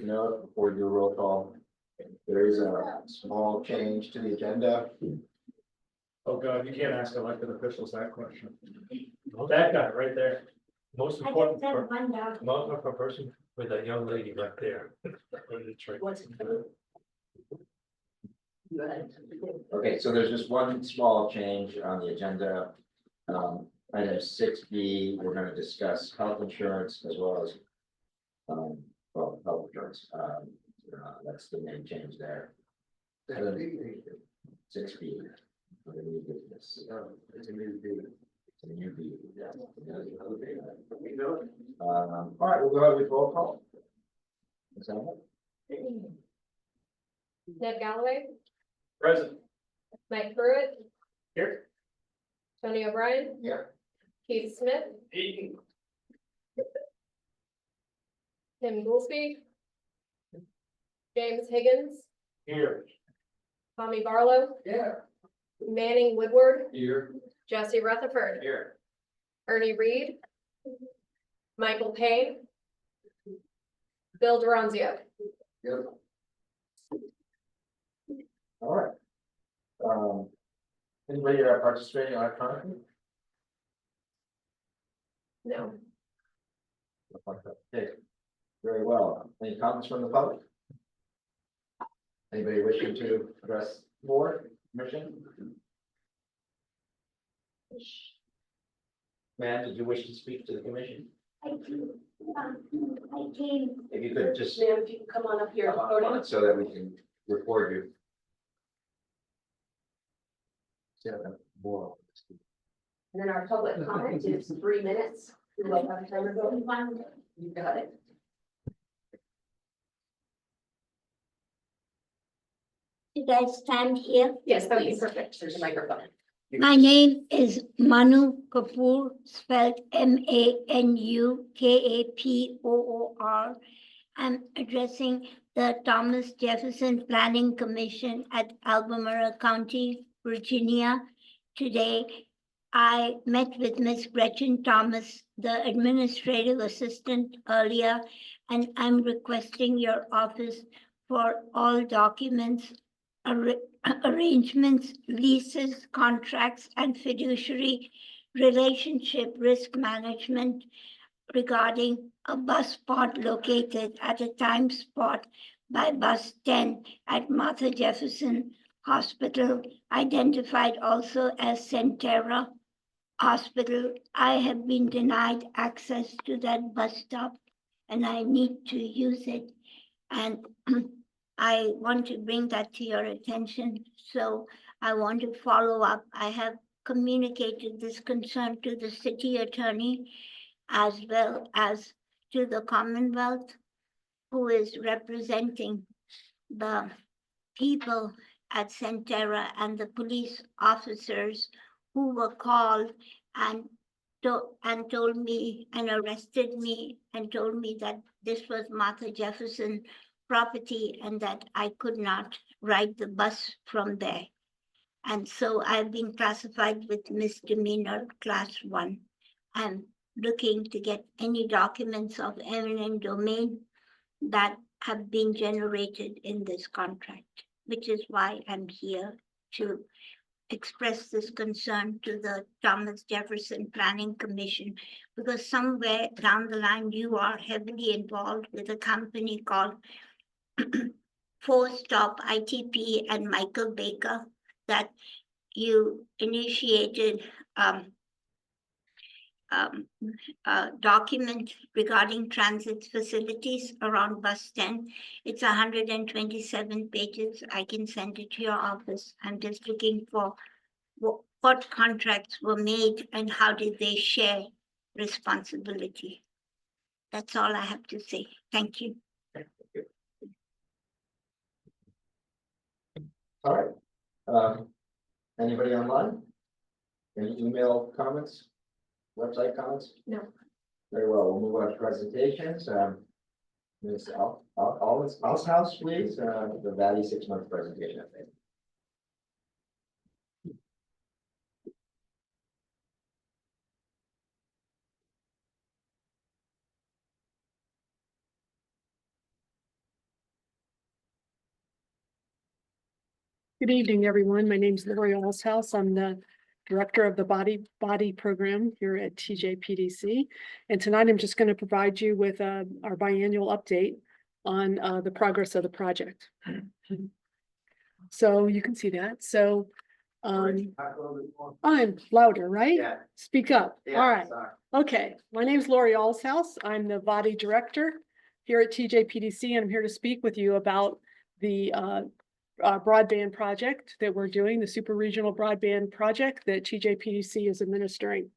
note before you do a roll call. There is a small change to the agenda. Oh, God, you can't ask elected officials that question. That guy right there. Most important, most important person with that young lady right there. Okay, so there's just one small change on the agenda. Item 6B, we're going to discuss health insurance as well as well, health insurance. That's the main change there. 6B. It's a new business. It's a new business. It's a new business. Yeah. All right, we'll go ahead with roll call. Is that it? Ned Galloway, Present. Mike Pruitt, Here. Tony O'Brien, Here. Keith Smith, Tim Goolsby, James Higgins, Here. Tommy Barlow, Yeah. Manning Woodward, Here. Jesse Rutherford, Here. Ernie Reed, Michael Payne, Bill Duranzio. Yep. All right. Anybody participating electronically? No. Okay, very well. Any comments from the public? Anybody wishing to address the board, commission? Ma'am, did you wish to speak to the commission? I do. I came. If you could just Ma'am, if you can come on up here. so that we can record you. More. And then our public comment is 3 minutes. You like have time to go? You got it. Did I stand here? Yes, that would be perfect. There's a microphone. My name is Manu Kapoor, spelled MANUKAPOOR. I'm addressing the Thomas Jefferson Planning Commission at Albemarle County, Virginia. Today, I met with Ms. Gretchen Thomas, the administrative assistant earlier, and I'm requesting your office for all documents, arrangements, leases, contracts, and fiduciary relationship risk management regarding a bus spot located at a time spot by bus 10 at Martha Jefferson Hospital, identified also as Centera Hospital. I have been denied access to that bus stop and I need to use it. And I want to bring that to your attention. So I want to follow up. I have communicated this concern to the city attorney as well as to the Commonwealth, who is representing the people at Centera and the police officers who were called and told me and arrested me and told me that this was Martha Jefferson property and that I could not ride the bus from there. And so I've been classified with misdemeanor class 1. I'm looking to get any documents of eminent domain that have been generated in this contract, which is why I'm here to express this concern to the Thomas Jefferson Planning Commission, because somewhere down the line you are heavily involved with a company called Four Stop ITP and Michael Baker that you initiated a document regarding transit facilities around bus 10. It's 127 pages. I can send it to your office. I'm just looking for what contracts were made and how did they share responsibility. That's all I have to say. Thank you. All right. Anybody online? Any email comments? Website comments? No. Very well. We'll move on to presentations. Ms. Alshouse, please. The Valley 6-month presentation, I think. Good evening, everyone. My name is Lori Allshouse. I'm the Director of the Body Program here at TJPDC. And tonight I'm just going to provide you with our biannual update on the progress of the project. So you can see that. So I'm louder, right? Yeah. Speak up. Yeah, All right. sorry. Okay. My name is Lori Allshouse. I'm the Body Director here at TJPDC, and I'm here to speak with you about the broadband project that we're doing, the super regional broadband project that TJPDC is administering.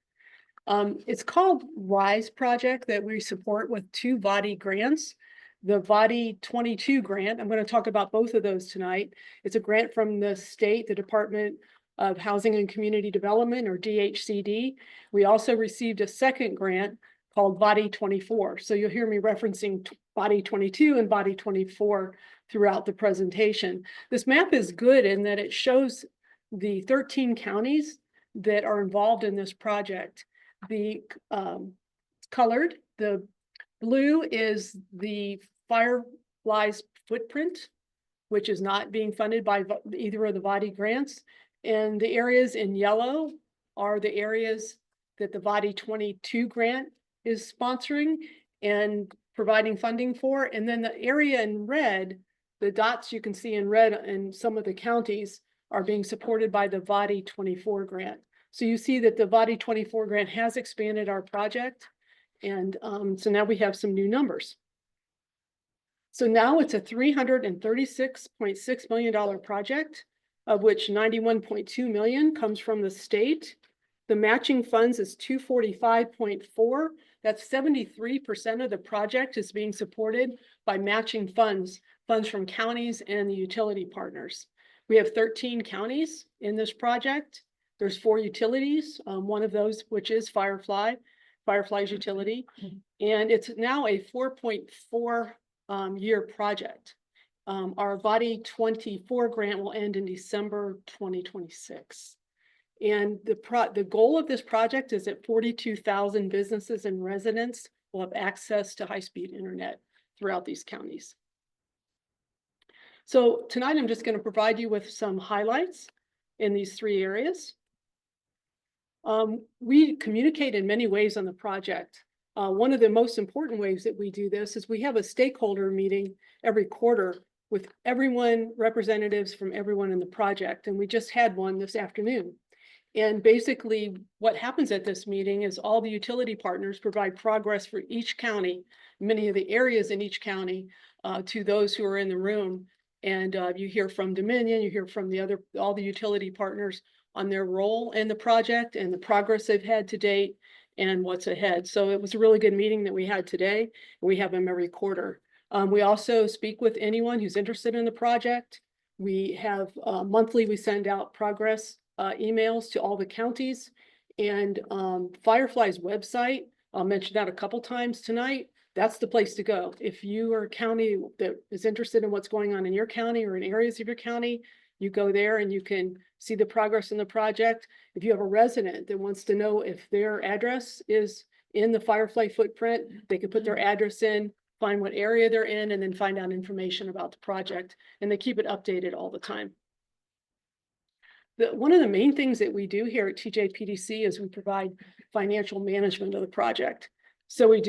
It's called RISE project that we support with 2 VADI grants. The VADI 22 grant, I'm going to talk about both of those tonight. It's a grant from the state, the Department of Housing and Community Development, or DHCD. We also received a second grant called VADI 24. So you'll hear me referencing VADI 22 and VADI 24 throughout the presentation. This map is good in that it shows the 13 counties that are involved in this project. The colored, the blue is the Firefly's footprint, which is not being funded by either of the VADI grants. And the areas in yellow are the areas that the VADI 22 grant is sponsoring and providing funding for. And then the area in red, the dots you can see in red in some of the counties, are being supported by the VADI 24 grant. So you see that the VADI 24 grant has expanded our project. And so now we have some new numbers. So now it's a $336.6 million project, of which 91.2 million comes from the state. The matching funds is 245.4. That's 73% of the project is being supported by matching funds from counties and the utility partners. We have 13 counties in this project. There's 4 utilities, one of those which is Firefly's utility. And it's now a 4.4 year project. Our VADI 24 grant will end in December 2026. And the goal of this project is that 42,000 businesses and residents will have access to high-speed internet throughout these counties. So tonight I'm just going to provide you with some highlights in these 3 areas. We communicate in many ways on the project. One of the most important ways that we do this is we have a stakeholder meeting every quarter with everyone, representatives from everyone in the project. And we just had one this afternoon. And basically what happens at this meeting is all the utility partners provide progress for each county, many of the areas in each county, to those who are in the room. And you hear from Dominion, you hear from all the utility partners on their role in the project and the progress they've had to date and what's ahead. So it was a really good meeting that we had today. And we have them every quarter. We also speak with anyone who's interested in the project. We have monthly, we send out progress emails to all the counties, and Firefly's website, I'll mention that a couple times tonight. That's the place to go. If you are a county that is interested in what's going on in your county or in areas of your county, you go there and you can see the progress in the project. If you have a resident that wants to know if their address is in the Firefly footprint, they can put their address in, find what area they're in, and then find out information about the project. And they keep it updated all the time. One of the main things that we do here at TJPDC is we provide financial management of the project. So we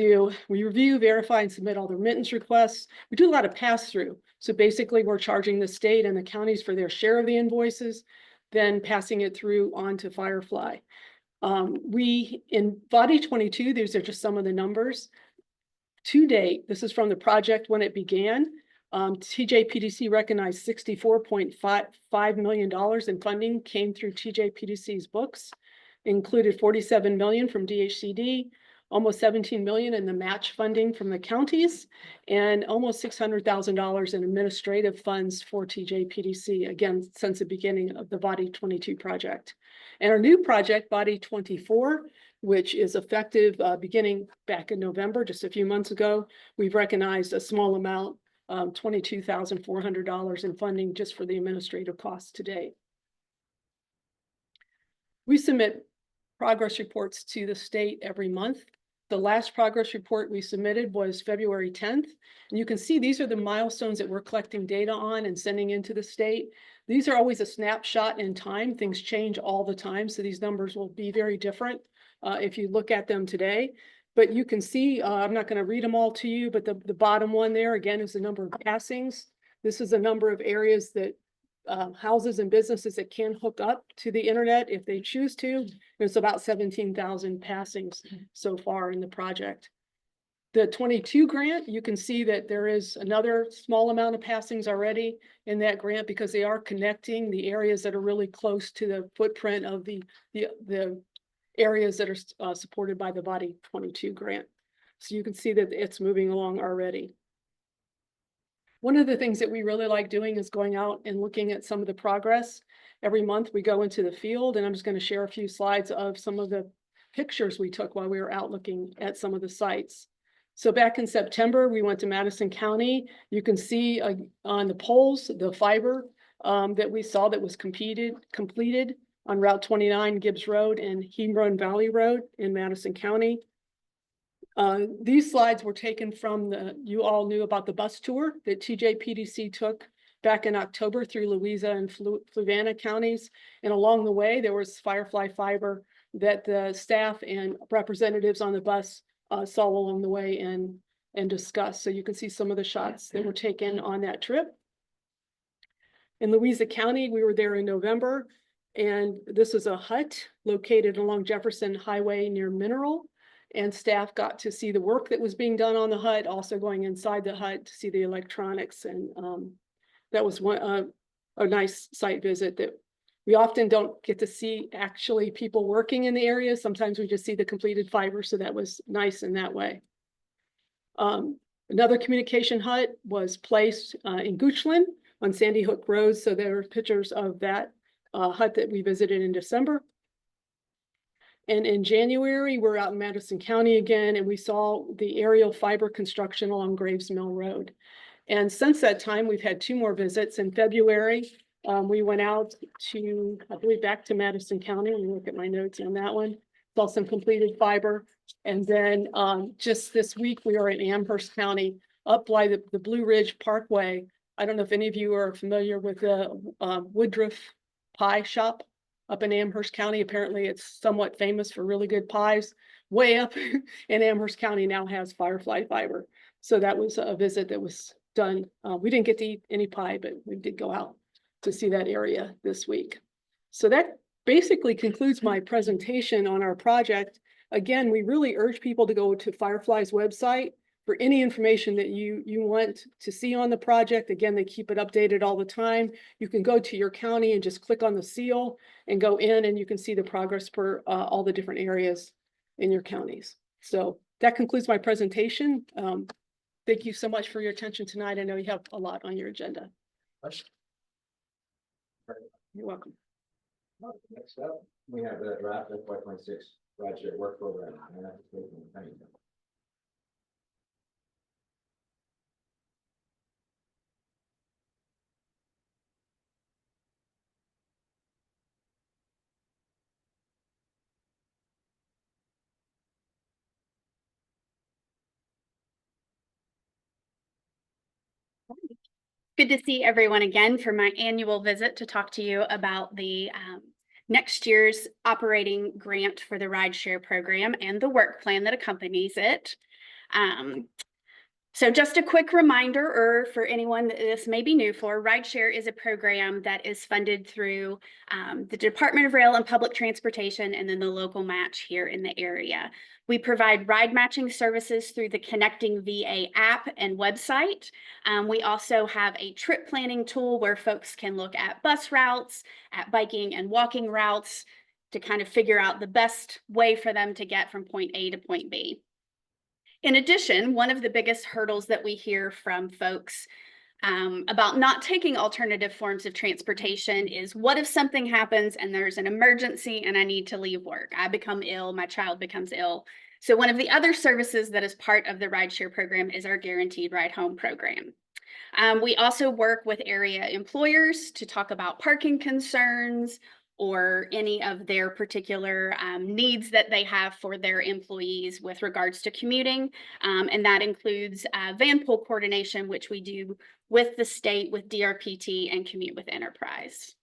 review, verify, and submit all the remittance requests. We do a lot of pass-through. So basically we're charging the state and the counties for their share of the invoices, then passing it through onto Firefly. In VADI 22, these are just some of the numbers. To date, this is from the project when it began. TJPDC recognized $64.5 million in funding came through TJPDC's books, included $47 million from DHCD, almost $17 million in the match funding from the counties, and almost $600,000 in administrative funds for TJPDC, again, since the beginning of the VADI 22 project. And our new project, VADI 24, which is effective beginning back in November, just a few months ago, we've recognized a small amount, $22,400 in funding just for the administrative costs to date. We submit progress reports to the state every month. The last progress report we submitted was February 10th. And you can see these are the milestones that we're collecting data on and sending into the state. These are always a snapshot in time. Things change all the time, so these numbers will be very different if you look at them today. But you can see, I'm not going to read them all to you, but the bottom one there again is the number of passings. This is the number of areas that houses and businesses that can hook up to the internet if they choose to. It's about 17,000 passings so far in the project. The 22 grant, you can see that there is another small amount of passings already in that grant because they are connecting the areas that are really close to the footprint of the areas that are supported by the Body 22 grant. So you can see that it's moving along already. One of the things that we really like doing is going out and looking at some of the progress. Every month we go into the field, and I'm just going to share a few slides of some of the pictures we took while we were out looking at some of the sites. So back in September, we went to Madison County. You can see on the poles, the fiber that we saw that was completed on Route 29 Gibbs Road and Hebron Valley Road in Madison County. These slides were taken from you all knew about the bus tour that TJPDC took back in October through Louisa and Fluvanna counties. And along the way, there was Firefly fiber that the staff and representatives on the bus saw along the way and discussed. So you can see some of the shots that were taken on that trip. In Louisa County, we were there in November, and this is a hut located along Jefferson Highway near Mineral. And staff got to see the work that was being done on the hut, also going inside the hut to see the electronics. And that was a nice site visit that we often don't get to see actually people working in the area. Sometimes we just see the completed fiber. So that was nice in that way. Another communication hut was placed in Goochland on Sandy Hook Road. So there are pictures of that hut that we visited in December. And in January, we're out in Madison County again, and we saw the aerial fiber construction along Graves Mill Road. And since that time, we've had 2 more visits. In February, we went out to, I believe, back to Madison County. Let me look at my notes on that one. Saw some completed fiber. And then just this week, we are in Amherst County, up by the Blue Ridge Parkway. I don't know if any of you are familiar with the Woodruff Pie Shop up in Amherst County. Apparently it's somewhat famous for really good pies. Way up in Amherst County now has Firefly fiber. So that was a visit that was done. We didn't get to eat any pie, but we did go out to see that area this week. So that basically concludes my presentation on our project. Again, we really urge people to go to Firefly's website for any information that you want to see on the project. Again, they keep it updated all the time. You can go to your county and just click on the seal and go in, and you can see the progress for all the different areas in your counties. So that concludes my presentation. Thank you so much for your attention tonight. I know you have a lot on your agenda. You're welcome. Next up, we have the draft FY26 graduate work program. Good to see everyone again for my annual visit to talk to you about the next year's operating grant for the rideshare program and the work plan that accompanies it. So just a quick reminder, or for anyone that this may be new for, rideshare is a program that is funded through the Department of Rail and Public Transportation and then the local match here in the area. We provide ride matching services through the Connecting VA app and website. We also have a trip planning tool where folks can look at bus routes, at biking and walking routes to kind of figure out the best way for them to get from point A to point B. In addition, one of the biggest hurdles that we hear from folks about not taking alternative forms of transportation is, what if something happens and there's an emergency and I need to leave work? I become ill, my child becomes ill. So one of the other services that is part of the rideshare program is our Guaranteed Ride Home program. We also work with area employers to talk about parking concerns or any of their particular needs that they have for their employees with regards to commuting. And that includes van pool coordination, which we do with the state, with DRPT, and Commute with Enterprise.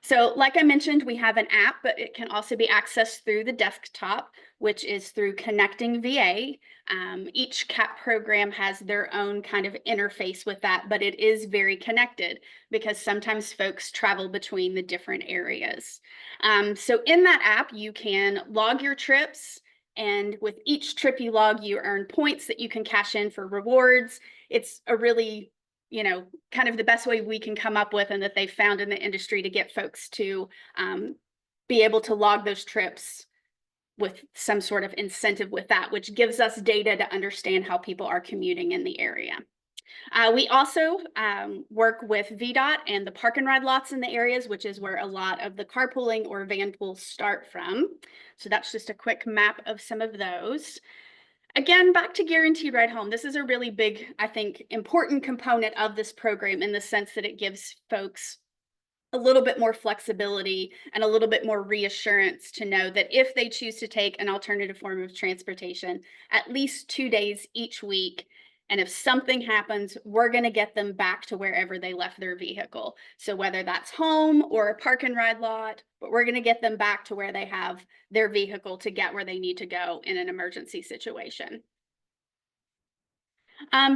So like I mentioned, we have an app, but it can also be accessed through the desktop, which is through Connecting VA. Each CAP program has their own kind of interface with that, but it is very connected because sometimes folks travel between the different areas. So in that app, you can log your trips, and with each trip you log, you earn points that you can cash in for rewards. It's a really, you know, kind of the best way we can come up with and that they found in the industry to get folks to be able to log those trips with some sort of incentive with that, which gives us data to understand how people are commuting in the area. We also work with VDOT and the park and ride lots in the areas, which is where a lot of the carpooling or van pools start from. So that's just a quick map of some of those. Again, back to Guaranteed Ride Home. This is a really big, I think, important component of this program in the sense that it gives folks a little bit more flexibility and a little bit more reassurance to know that if they choose to take an alternative form of transportation, at least 2 days each week, and if something happens, we're going to get them back to wherever they left their vehicle. So whether that's home or a park and ride lot, but we're going to get them back to where they have their vehicle to get where they need to go in an emergency situation.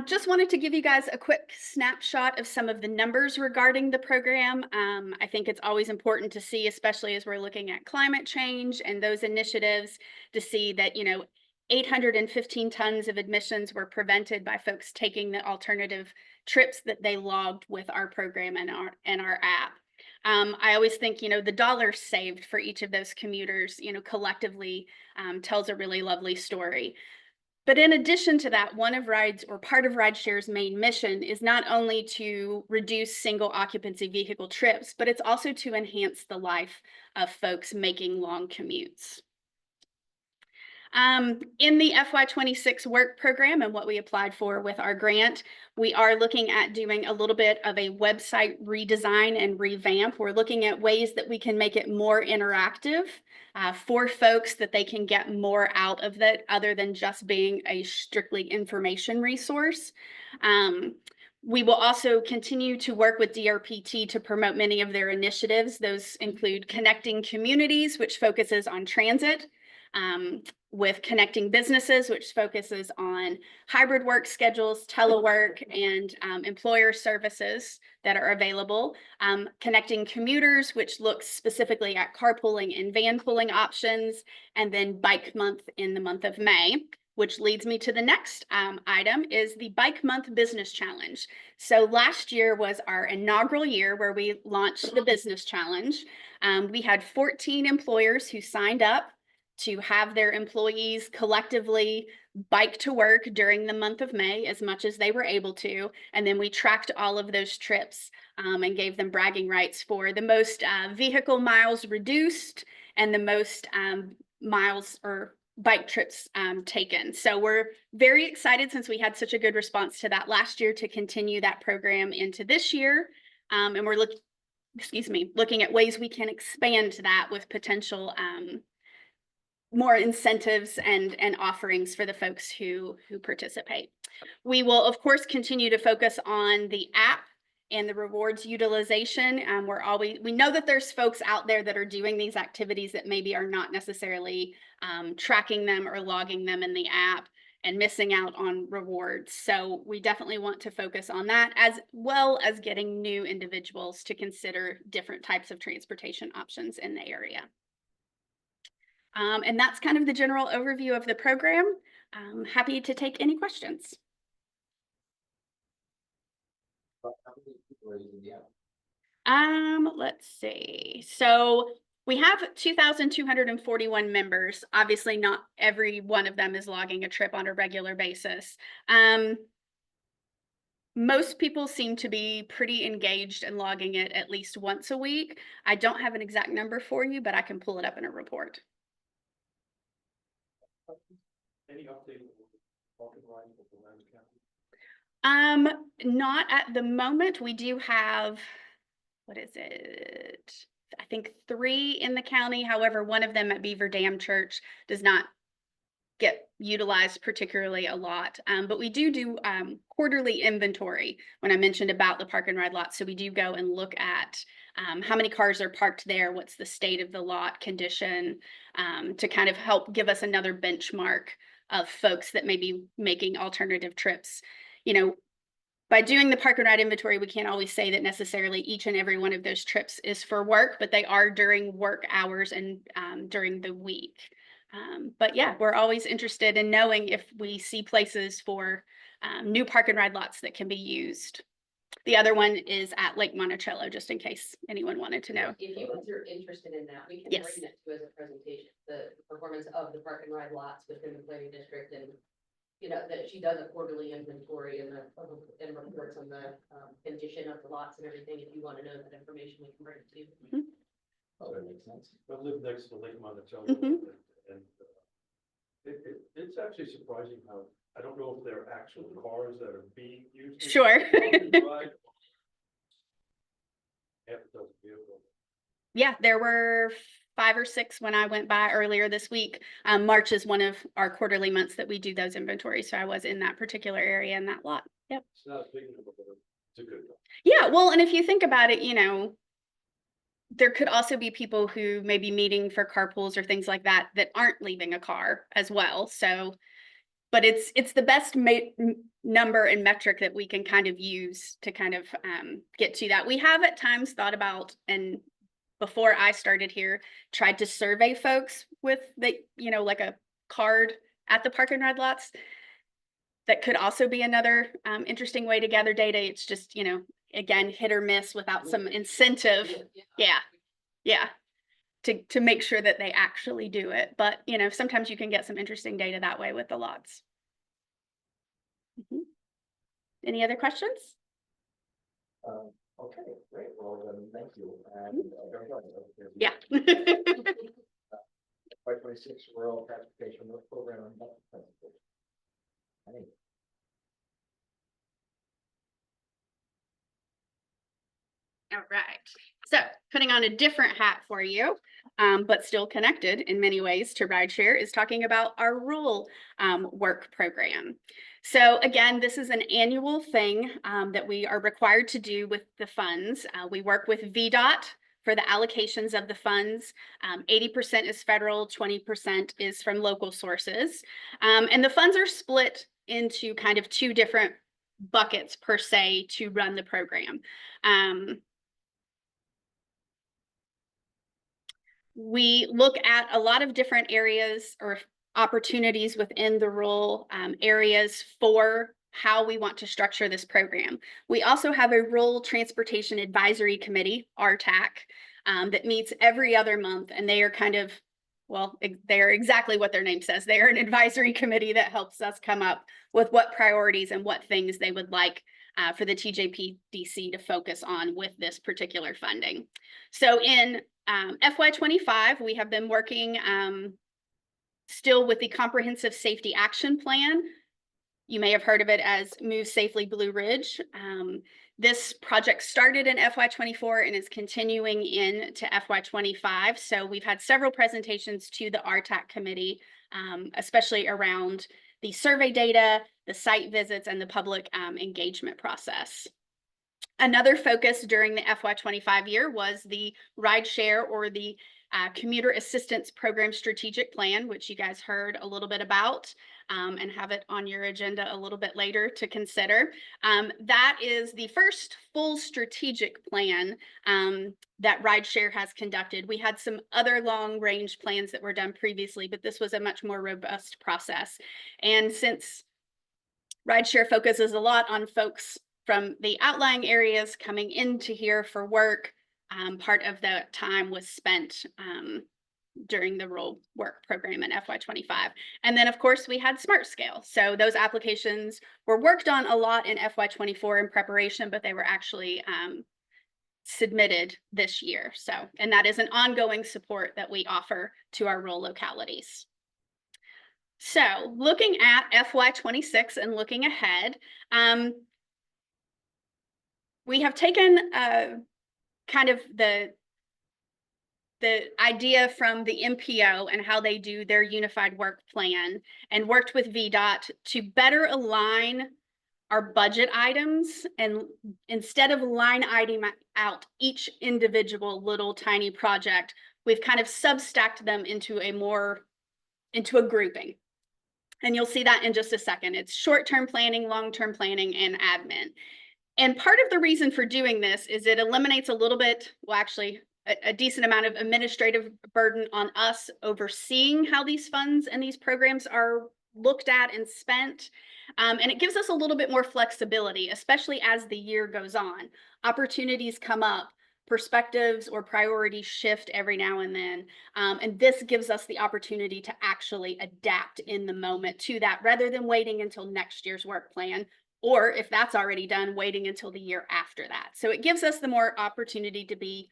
Just wanted to give you guys a quick snapshot of some of the numbers regarding the program. I think it's always important to see, especially as we're looking at climate change and those initiatives, to see that, you know, 815 tons of emissions were prevented by folks taking the alternative trips that they logged with our program and our app. I always think, you know, the dollars saved for each of those commuters, you know, collectively tells a really lovely story. But in addition to that, one of Ride's or part of RideShare's main mission is not only to reduce single occupancy vehicle trips, but it's also to enhance the life of folks making long commutes. In the FY26 work program and what we applied for with our grant, we are looking at doing a little bit of a website redesign and revamp. We're looking at ways that we can make it more interactive for folks, that they can get more out of that other than just being a strictly information resource. We will also continue to work with DRPT to promote many of their initiatives. Those include Connecting Communities, which focuses on transit, with Connecting Businesses, which focuses on hybrid work schedules, telework, and employer services that are available. Connecting Commuters, which looks specifically at carpooling and van pooling options, and then Bike Month in the month of May, which leads me to the next item, is the Bike Month Business Challenge. So last year was our inaugural year where we launched the Business Challenge. We had 14 employers who signed up to have their employees collectively bike to work during the month of May as much as they were able to. And then we tracked all of those trips and gave them bragging rights for the most vehicle miles reduced and the most miles or bike trips taken. So we're very excited, since we had such a good response to that last year, to continue that program into this year. And we're looking at ways we can expand that with potential more incentives and offerings for the folks who participate. We will, of course, continue to focus on the app and the rewards utilization. We know that there's folks out there that are doing these activities that maybe are not necessarily tracking them or logging them in the app and missing out on rewards. So we definitely want to focus on that, as well as getting new individuals to consider different types of transportation options in the area. And that's kind of the general overview of the program. I'm happy to take any questions. How many people are using the app? Let's see. So we have 2,241 members. Obviously, not every one of them is logging a trip on a regular basis. Most people seem to be pretty engaged in logging it at least once a week. I don't have an exact number for you, but I can pull it up in a report. Any update on the line with the land county? Not at the moment. We do have, what is it? I think 3 in the county. However, one of them at Beaver Dam Church does not get utilized particularly a lot. But we do quarterly inventory when I mentioned about the park and ride lots. So we do go and look at how many cars are parked there, what's the state of the lot condition, to kind of help give us another benchmark of folks that may be making alternative trips. You know, by doing the park and ride inventory, we can't always say that necessarily each and every one of those trips is for work, but they are during work hours and during the week. But yeah, we're always interested in knowing if we see places for new park and ride lots that can be used. The other one is at Lake Monticello, just in case anyone wanted to know. If you're interested in that, we can Yes. bring that to as a presentation, the performance of the park and ride lots within the planning district, and you know, that she does a quarterly inventory and reports on the condition of the lots and everything. If you want to know that information, we can bring it to you. Oh, that makes sense. I live next to Lake Monticello, Mhm. and it's actually surprising how, I don't know if they're actual cars that are being used. Sure. Yeah, there were 5 or 6 when I went by earlier this week. March is one of our quarterly months that we do those inventories. So I was in that particular area in that lot. Yep. It's not a big number, but it's a good one. Yeah, well, and if you think about it, you know, there could also be people who may be meeting for carpools or things like that that aren't leaving a car as well. So, but it's the best number and metric that we can kind of use to kind of get to that. We have at times thought about, and before I started here, tried to survey folks with the, you know, like a card at the park and ride lots. That could also be another interesting way to gather data. It's just, you know, again, hit or miss without some incentive. Yeah. To make sure that they actually do it. But, you know, sometimes you can get some interesting data that way with the lots. Any other questions? Okay, great. Well, then, thank you. And Yeah. 526 Rural Transportation Work Program. And budget presentation. Hey. All right. So putting on a different hat for you, but still connected in many ways to rideshare, is talking about our rural work program. So again, this is an annual thing that we are required to do with the funds. We work with VDOT for the allocations of the funds. 80% is federal, 20% is from local sources. And the funds are split into kind of 2 different buckets per se to run the program. We look at a lot of different areas or opportunities within the rural areas for how we want to structure this program. We also have a Rural Transportation Advisory Committee, RTAC, that meets every other month, and they are kind of, well, they are exactly what their name says. They are an advisory committee that helps us come up with what priorities and what things they would like for the TJPDC to focus on with this particular funding. So in FY25, we have been working still with the Comprehensive Safety Action Plan. You may have heard of it as Move Safely Blue Ridge. This project started in FY24 and is continuing into FY25. So we've had several presentations to the RTAC committee, especially around the survey data, the site visits, and the public engagement process. Another focus during the FY25 year was the rideshare or the Commuter Assistance Program Strategic Plan, which you guys heard a little bit about and have it on your agenda a little bit later to consider. That is the first full strategic plan that rideshare has conducted. We had some other long range plans that were done previously, but this was a much more robust process. And since rideshare focuses a lot on folks from the outlying areas coming into here for work, part of the time was spent during the rural work program in FY25. And then of course we had Smart Scale. So those applications were worked on a lot in FY24 in preparation, but they were actually submitted this year. So, and that is an ongoing support that we offer to our rural localities. So looking at FY26 and looking ahead, we have taken kind of the the idea from the MPO and how they do their unified work plan, and worked with VDOT to better align our budget items, and instead of line item out each individual little tiny project, we've kind of substacked them into a grouping. And you'll see that in just a second. It's short-term planning, long-term planning, and admin. And part of the reason for doing this is it eliminates a little bit, well, actually a decent amount of administrative burden on us overseeing how these funds and these programs are looked at and spent. And it gives us a little bit more flexibility, especially as the year goes on. Opportunities come up, perspectives or priorities shift every now and then. And this gives us the opportunity to actually adapt in the moment to that, rather than waiting until next year's work plan, or if that's already done, waiting until the year after that. So it gives us the more opportunity to be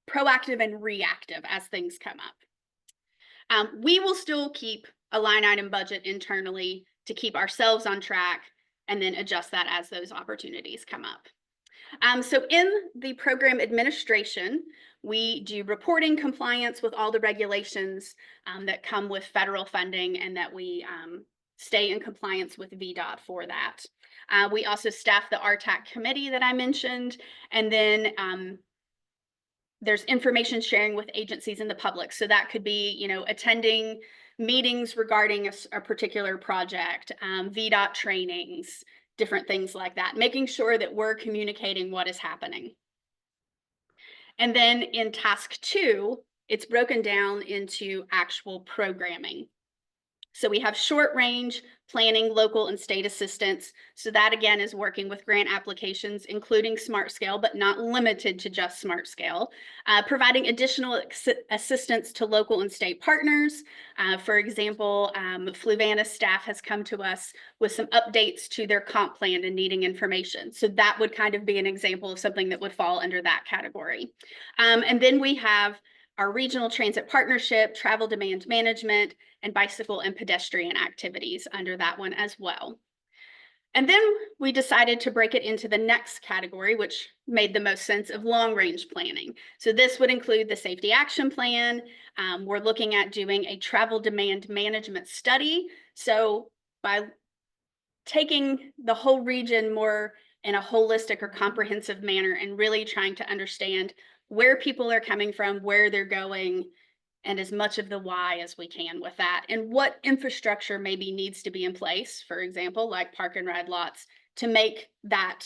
proactive and reactive as things come up. We will still keep a line item budget internally to keep ourselves on track, and then adjust that as those opportunities come up. So in the program administration, we do reporting compliance with all the regulations that come with federal funding, and that we stay in compliance with VDOT for that. We also staff the RTAC committee that I mentioned, and then there's information sharing with agencies and the public. So that could be, you know, attending meetings regarding a particular project, VDOT trainings, different things like that, making sure that we're communicating what is happening. And then in task 2, it's broken down into actual programming. So we have short range planning, local and state assistance. So that again is working with grant applications, including Smart Scale, but not limited to just Smart Scale, providing additional assistance to local and state partners. For example, Fluvanna staff has come to us with some updates to their comp plan and needing information. So that would kind of be an example of something that would fall under that category. And then we have our regional transit partnership, travel demand management, and bicycle and pedestrian activities under that one as well. And then we decided to break it into the next category, which made the most sense, of long range planning. So this would include the safety action plan. We're looking at doing a travel demand management study. So by taking the whole region more in a holistic or comprehensive manner, and really trying to understand where people are coming from, where they're going, and as much of the why as we can with that, and what infrastructure maybe needs to be in place, for example, like park and ride lots, to make that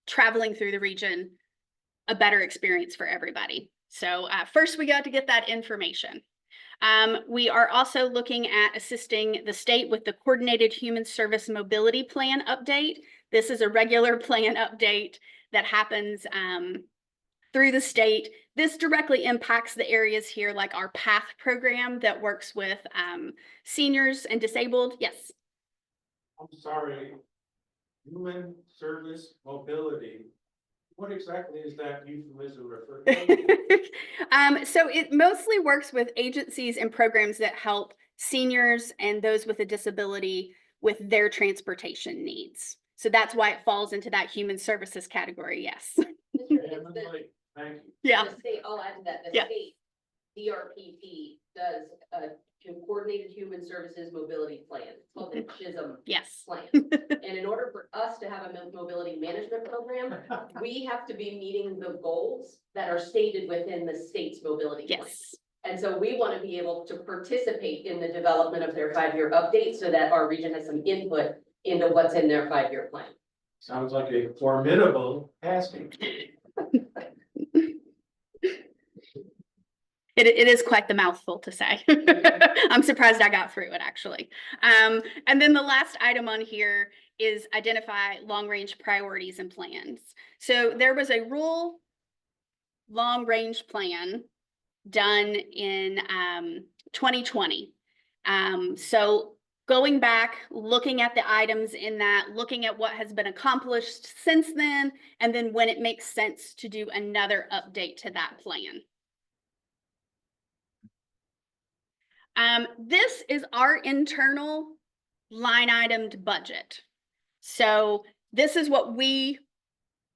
traveling through the region a better experience for everybody. So first we got to get that information. We are also looking at assisting the state with the Coordinated Human Service Mobility Plan update. This is a regular plan update that happens through the state. This directly impacts the areas here, like our PATH program that works with seniors and disabled. Yes. I'm sorry, human service mobility. What exactly is that euphemism referring to? So it mostly works with agencies and programs that help seniors and those with a disability with their transportation needs. So that's why it falls into that human services category. Yes. Thank you. Yeah. The state, I'll add to that, the Yeah. state DRPP does a coordinated human services mobility plan. It's called the CHISM Yes. plan. And in order for us to have a mobility management program, we have to be meeting the goals that are stated within the state's mobility plan. Yes. And so we want to be able to participate in the development of their 5-year update so that our region has some input into what's in their 5-year plan. Sounds like a formidable tasking. It is quite the mouthful to say. I'm surprised I got through it, actually. And then the last item on here is identify long-range priorities and plans. So there was a rural long-range plan done in 2020. So going back, looking at the items in that, looking at what has been accomplished since then, and then when it makes sense to do another update to that plan. This is our internal line itemed budget. So this is what we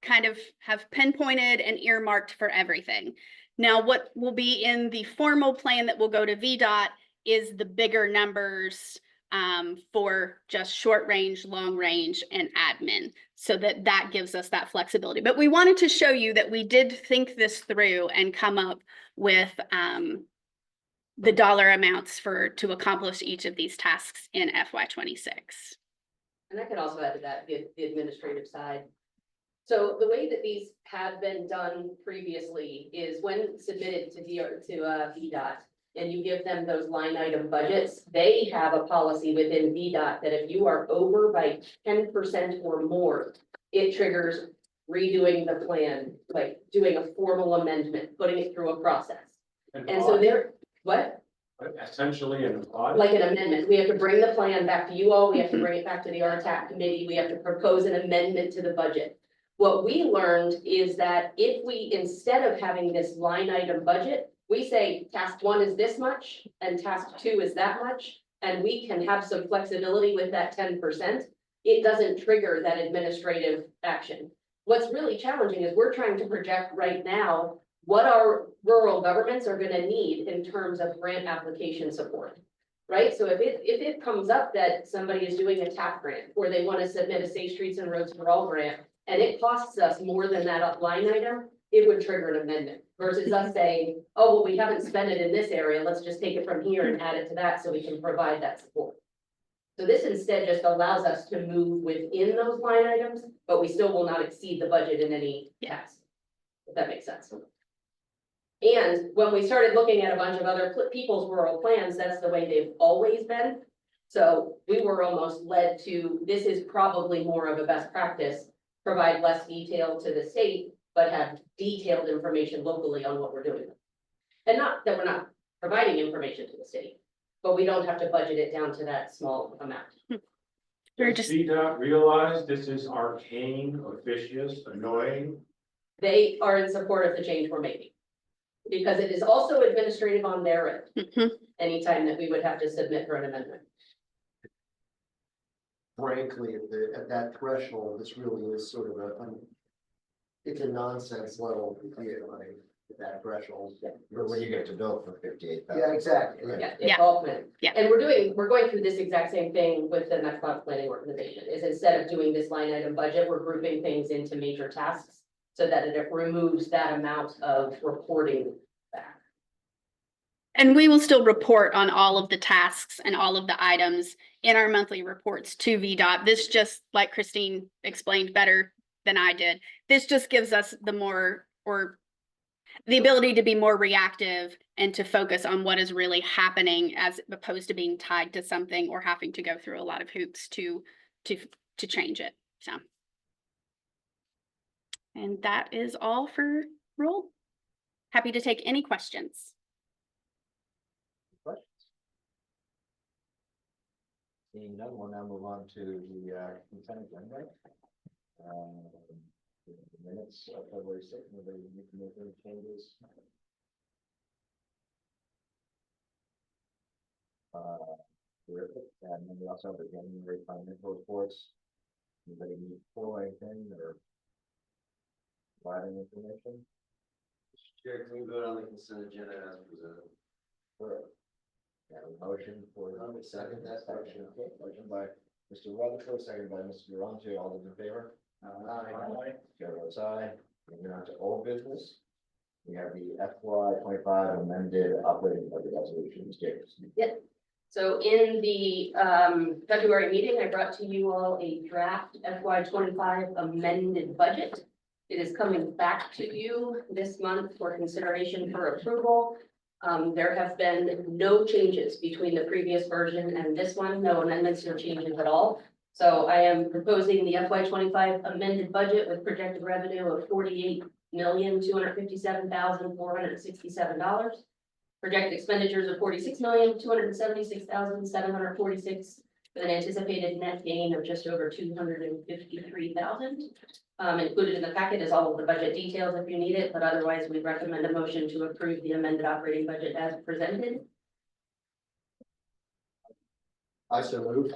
kind of have pinpointed and earmarked for everything. Now, what will be in the formal plan that will go to VDOT is the bigger numbers for just short range, long range, and admin, so that gives us that flexibility. But we wanted to show you that we did think this through and come up with the dollar amounts to accomplish each of these tasks in FY26. And I can also add to that, the administrative side. So the way that these have been done previously is when submitted to VDOT, and you give them those line item budgets, they have a policy within VDOT that if you are over by 10% or more, it triggers redoing the plan, like doing a formal amendment, putting it through a process. And so they're, what? Essentially an audit. Like an amendment, we have to bring the plan back to you all, we have to bring it back to the RTAC committee, we have to propose an amendment to the budget. What we learned is that if we, instead of having this line item budget, we say task 1 is this much and task 2 is that much, and we can have some flexibility with that 10%, it doesn't trigger that administrative action. What's really challenging is we're trying to project right now what our rural governments are gonna need in terms of grant application support, right? So if it comes up that somebody is doing a TAP grant, or they wanna submit a Safe Streets and Roads for All grant, and it costs us more than that line item, it would trigger an amendment, versus us saying, oh, well, we haven't spent it in this area, let's just take it from here and add it to that so we can provide that support. So this instead just allows us to move within those line items, but we still will not exceed the budget in any task, if that makes sense. And when we started looking at a bunch of other people's rural plans, that's the way they've always been. So we were almost led to, this is probably more of a best practice, provide less detail to the state, but have detailed information locally on what we're doing. And not that we're not providing information to the state, but we don't have to budget it down to that small amount. We're Does just, VDOT realize this is arcane, officious, annoying? They are in support of the change we're making. Because it is also administrative on their end, mhm. anytime that we would have to submit for an amendment. Frankly, at that threshold, this really is sort of it's a nonsense level deal, like, at that threshold. But when you get to bill for 58,000. Yeah, exactly. Yeah, Yeah. it's all planned. Yeah. And we're going through this exact same thing with the Metropolitan Planning Organization, is instead of doing this line item budget, we're grouping things into major tasks. So that it removes that amount of reporting back. And we will still report on all of the tasks and all of the items in our monthly reports to VDOT. This just, like Christine explained better than I did, this just gives us the ability to be more reactive and to focus on what is really happening, as opposed to being tied to something or having to go through a lot of hoops to change it. So. And that is all for roll. Happy to take any questions. Seeing none, we'll now move on to the consent agenda. The minutes of February 6th, nobody need to make any changes. Terrific, and then we also have the January financial reports. Anybody need to pull anything or providing information? Chair, can we vote on the consent agenda as presented? Sure. Yeah, a motion for the second section. Okay, motion by Mr. Rutherford, second by Mr. Durante. All those in favor? Aye. Chair votes aye. Moving on to old business. We have the FY25 amended operating budget resolution. Yep. So in the February meeting, I brought to you all a draft FY25 amended budget. It is coming back to you this month for consideration for approval. There have been no changes between the previous version and this one, no amendments or changes at all. So I am proposing the FY25 amended budget with projected revenue of $48,257,467. Projected expenditures of $46,276,746, with an anticipated net gain of just over $253,000. Included in the packet is all of the budget details if you need it, but otherwise we recommend a motion to approve the amended operating budget as presented. I so move.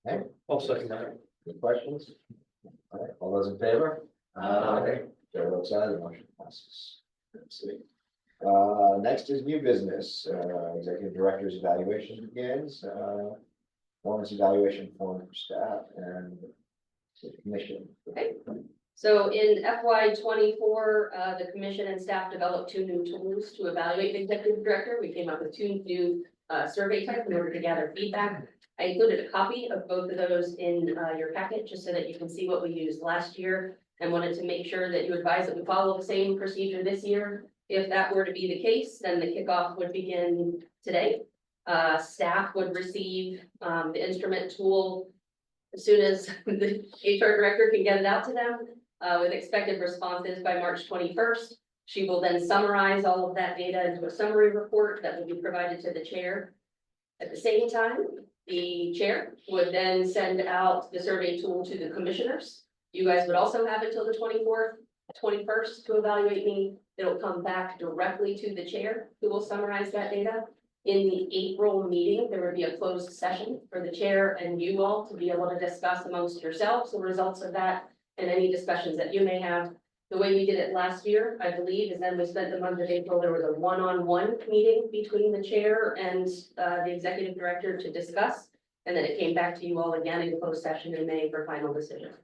Okay, I'll second that. any questions? All right, all those in favor? Aye. Chair votes aye, the motion passes. Let's see. Next is new business, executive director's evaluation begins, performance evaluation form for staff and the commission. Okay. So in FY '24, the commission and staff developed 2 new tools to evaluate the executive director. We came up with 2 new survey types in order to gather feedback. I included a copy of both of those in your packet, just so that you can see what we used last year, and wanted to make sure that you advise that we follow the same procedure this year. If that were to be the case, then the kickoff would begin today. Staff would receive the instrument tool as soon as the HR director can get it out to them, with expected responses by March 21st. She will then summarize all of that data into a summary report that will be provided to the chair. At the same time, the chair would then send out the survey tool to the commissioners. You guys would also have until the 21st to evaluate me. It'll come back directly to the chair, who will summarize that data. In the April meeting, there would be a closed session for the chair and you all to be able to discuss amongst yourselves the results of that and any discussions that you may have. The way we did it last year, I believe, is then we spent the month of April, there was a one-on-one meeting between the chair and the executive director to discuss. And then it came back to you all again in closed session in May for final decision.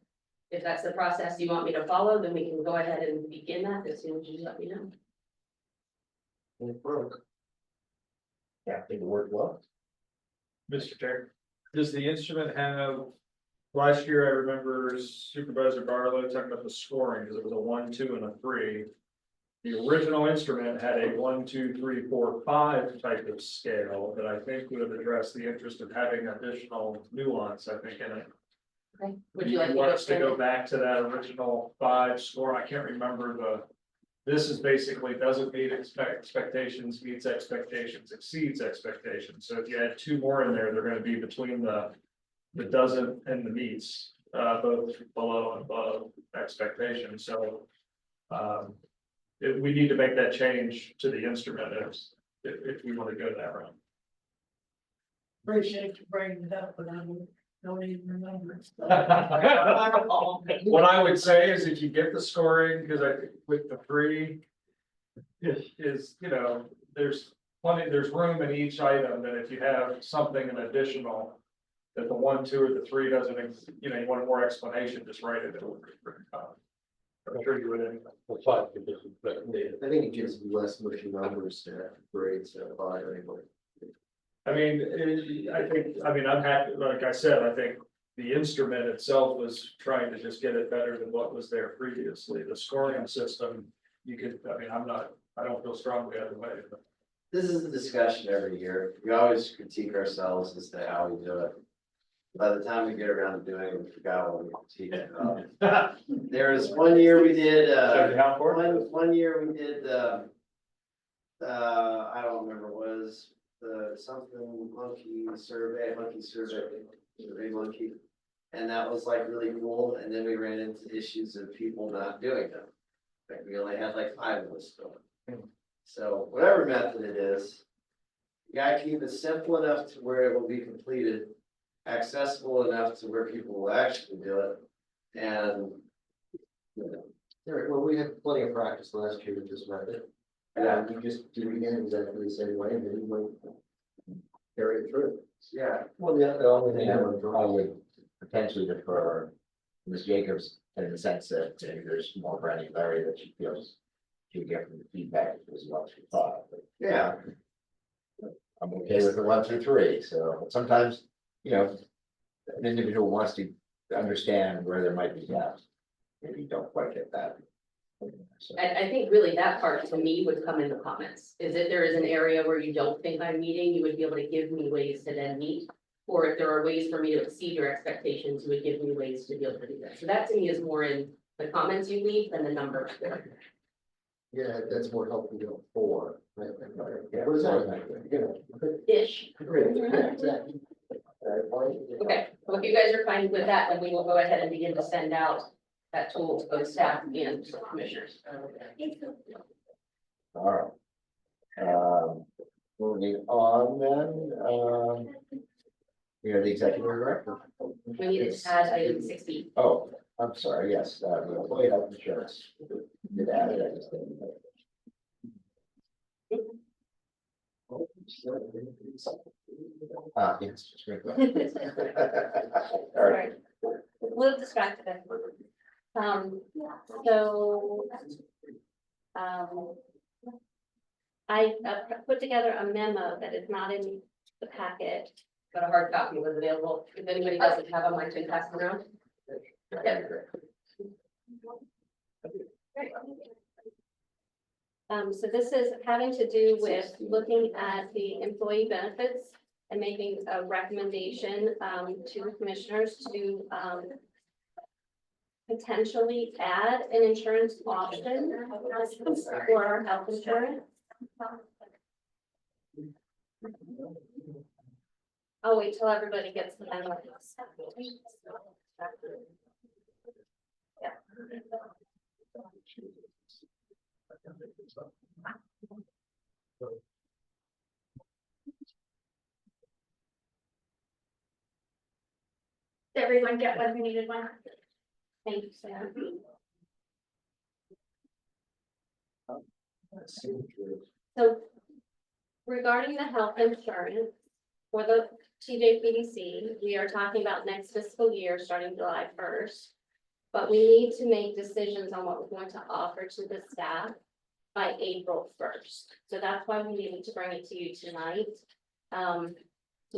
If that's the process you want me to follow, then we can go ahead and begin that as soon as you let me know. It broke. Yeah, I think it worked well. Mr. Chair, does the instrument have, last year I remember Supervisor Barlow talking about the scoring, because it was a 1, 2, and a 3. The original instrument had a 1, 2, 3, 4, 5 type of scale that I think would have addressed the interest of having additional nuance, I think, in it. Okay. Would you want us to go back to that original 5 score? I can't remember this is basically doesn't meet expectations, meets expectations, exceeds expectations. So if you add 2 more in there, they're gonna be between the doesn't and the meets, both below and above expectations. So we need to make that change to the instrument if we want to go that route. Appreciate you bringing it up, but I don't even remember it. What I would say is if you get the scoring, because I think with the 3 is, you know, there's room in each item that if you have something an additional, that the 1, 2, or the 3 doesn't, you know, you want more explanation, just write it. I'm sure you would anyway. I think it gives you less mushy numbers to grade so far anyway. I mean, I'm happy, like I said, I think the instrument itself was trying to just get it better than what was there previously. The scoring system, I don't feel strongly either way. This is a discussion every year. We always critique ourselves as to how we do it. By the time we get around to doing it, we forgot what we critiqued about. There was one year we did, one year we did, I don't remember, was the something monkey survey, survey monkey. And that was like really cool. And then we ran into issues of people not doing them. Like we only had like 5 of us going. So whatever method it is, you gotta keep it simple enough to where it will be completed, accessible enough to where people will actually do it. And, you know, Eric, well, we had plenty of practice last year with this method. And you just do it again exactly the same way, and then you might carry it through. yeah, Well, the only thing I would potentially defer Ms. Jacobs in the sense that maybe there's more granularity that she feels she would get from the feedback as well as she thought. But yeah. I'm okay with the 1 through 3. So sometimes, you know, an individual wants to understand where there might be gaps. Maybe you don't quite get that. So, I think really that part to me would come in the comments, is if there is an area where you don't think I'm meeting, you would be able to give me ways to then meet. Or if there are ways for me to exceed your expectations, you would give me ways to be able to do that. So that to me is more in the comments you leave than the numbers. Yeah, that's more helpful than 4. Right? What is that? Ish. Exactly. Okay, well, if you guys are fine with that, then we will go ahead and begin to send out that tool to both staff and commissioners. all right. Moving on then, we have the executive director. We need to add item 60. Oh, I'm sorry, yes, the employee health insurance. Did add it, I just didn't. Yes. just very quick. All right. A little distracted. So, I put together a memo that is not in the packet, but a hard copy was available. If anybody doesn't have them, I can pass them around. Yeah. So this is having to do with looking at the employee benefits and making a recommendation to the commissioners to potentially add an insurance option for our health insurance. I'll wait till everybody gets the memo. Yeah. Did everyone get what we needed one? Thank you, Sam. So regarding the health insurance for the TJPDC, we are talking about next fiscal year, starting July 1st. But we need to make decisions on what we're going to offer to the staff by April 1st. So that's why we needed to bring it to you tonight. To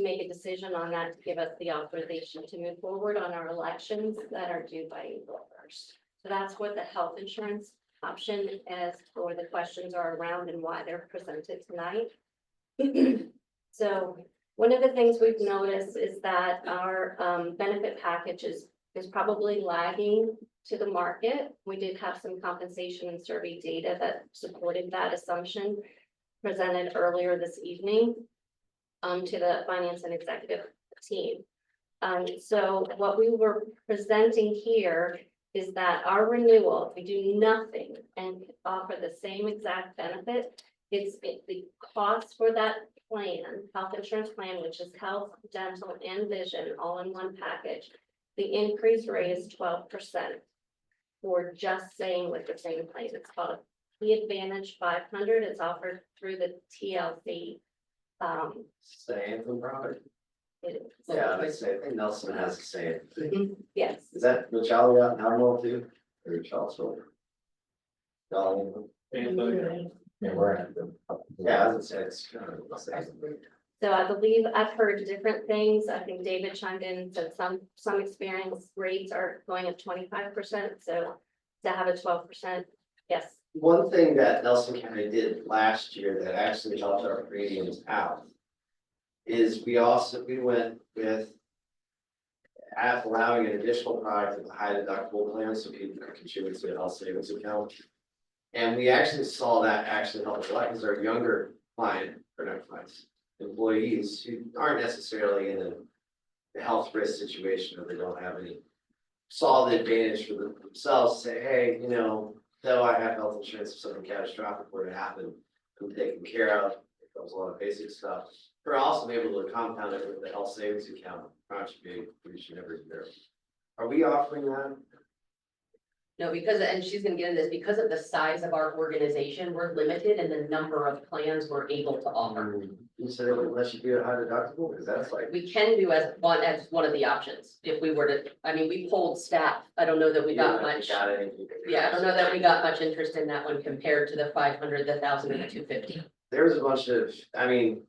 make a decision on that, to give us the authorization to move forward on our elections that are due by April 1st. So that's what the health insurance option is, or the questions are around and why they're presented tonight. So one of the things we've noticed is that our benefit package is probably lagging to the market. We did have some compensation and survey data that supported that assumption presented earlier this evening to the finance and executive team. So what we were presenting here is that our renewal, if we do nothing and offer the same exact benefit, the cost for that plan, health insurance plan, which is health, dental, and vision all in one package. The increase rate is 12% for just staying with the same plan. It's called the Advantage 500. It's offered through the TLC. Staying from property. It is. Yeah, they say, I think Nelson has to say it. Yes. Is that the child got now roll too? Or Charlottesville? Yeah, we're at the. Yeah, I was gonna say it's kind of the same. So I believe I've heard different things. I think David chimed in and said some experience rates are going up 25%. So to have a 12%, yes. One thing that Nelson County did last year that actually helped our premiums out is we went with allowing an additional product with a high deductible plan so people could contribute to a health savings account. And we actually saw that actually help a lot because our younger client, or not clients, employees who aren't necessarily in a health risk situation or they don't have any, saw the advantage for themselves, say, hey, you know, though I have health insurance, if something catastrophic were to happen, I'm taken care of. It comes a lot of basic stuff. We're also able to compound it with the health savings account, contribution every year. Are we offering that? No, because, and she's gonna get into this, because of the size of our organization, we're limited in the number of plans we're able to offer. You said unless you do a high deductible, because that's like. We can do as one of the options, if we were to, I mean, we polled staff, I don't know that we got much. Yeah, I don't know that we got much interest in that one compared to the 500, the 1,000 and the 250. There was a bunch of, I mean,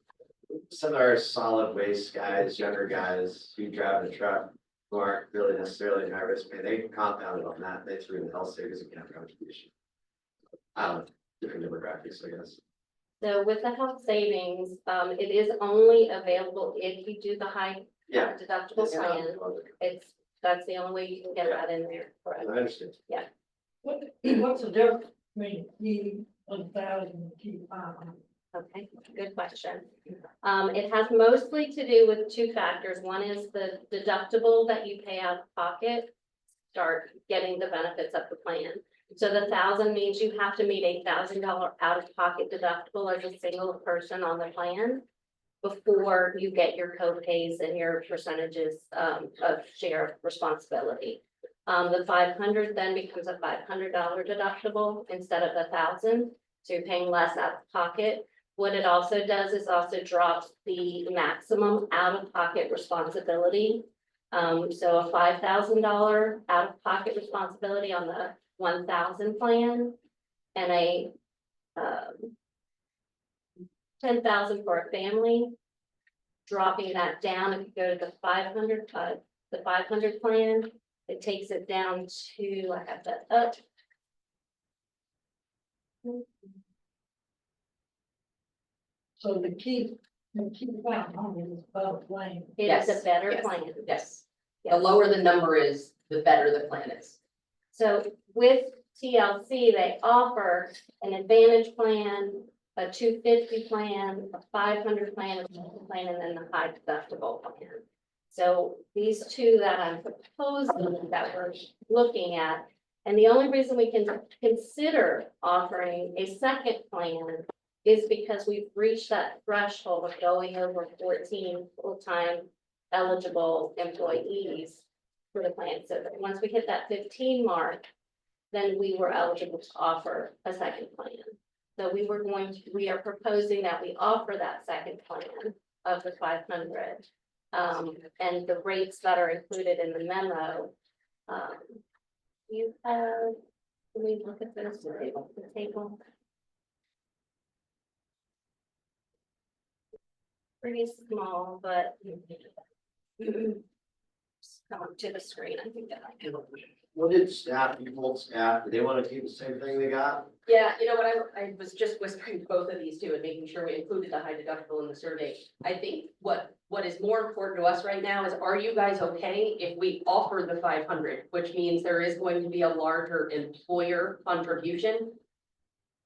some of our solid waste guys, younger guys who drive a truck, who aren't really necessarily in high risk, man, they compounded on that, they threw in the health savings account contribution. Different demographics, I guess. So with the health savings, it is only available if you do the high Yeah. deductible plan. That's the only way you can get that in there. I understand. What's the difference between T1,000 and T500? Okay, good question. It has mostly to do with two factors. One is the deductible that you pay out of pocket, start getting the benefits of the plan. So the 1,000 means you have to meet $8,000 out of pocket deductible as a single person on the plan before you get your co-pays and your percentages of share of responsibility. The 500 then becomes a $500 deductible instead of the 1,000. So you're paying less out of pocket. What it also does is also drops the maximum out-of-pocket responsibility. So a $5,000 out-of-pocket responsibility on the 1,000 plan and a 10,000 for a family. Dropping that down, if you go to the 500 plan, it takes it down to, I have that up. So the key 500 is above plan. It is Yes, a better yes. plan. Yes, the Yes. lower the number is, the better the plan is. So with TLC, they offer an advantage plan, a 250 plan, a 500 plan, a 1,000 plan, and then the high deductible plan. So these two that I'm proposing that we're looking at, and the only reason we can consider offering a second plan is because we've reached that threshold of going over 14 full-time eligible employees for the plan. So that once we hit that 15 mark, then we were eligible to offer a second plan. So we are proposing that we offer that second plan of the 500. And the rates that are included in the memo. You have, let me look at this, the table. Pretty small, but. Come up to the screen, I think that I can. What did staff, you told staff, do they want to keep the same thing they got? Yeah, you know what, I was just whispering to both of these two and making sure we included the high deductible in the survey. I think what is more important to us right now is, are you guys okay if we offer the 500, which means there is going to be a larger employer contribution?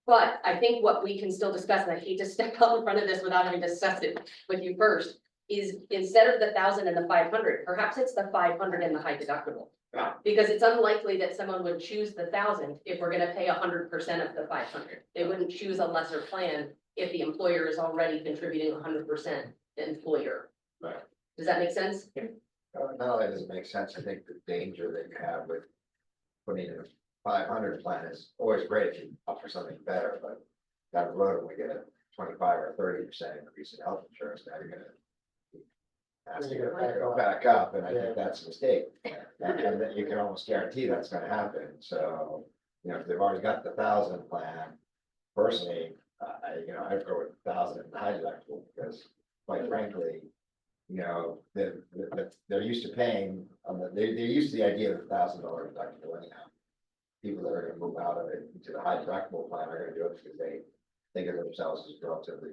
But I think what we can still discuss, and I hate to step out in front of this without having discussed it with you first, is instead of the 1,000 and the 500, perhaps it's the 500 and the high deductible. Yeah. Because it's unlikely that someone would choose the 1,000 if we're gonna pay 100% of the 500. They wouldn't choose a lesser plan if the employer is already contributing 100% the employer. Right. Does that make sense? Not only does it make sense, I think the danger that you have with putting in a 500 plan is always great if you offer something better, but down the road, when we get a 25 or 30% increase in health insurance, now you're gonna ask you to go back up, and I think that's a mistake. And that you can almost guarantee that's gonna happen, so, you know, if they've already got the 1,000 plan, personally, I'd go with 1,000 high deductible, because quite frankly, you know, they're used to paying, they're used to the idea of $1,000 deductible anyhow. People that are gonna move out of it into the high deductible plan are gonna do it because they think of themselves as relatively,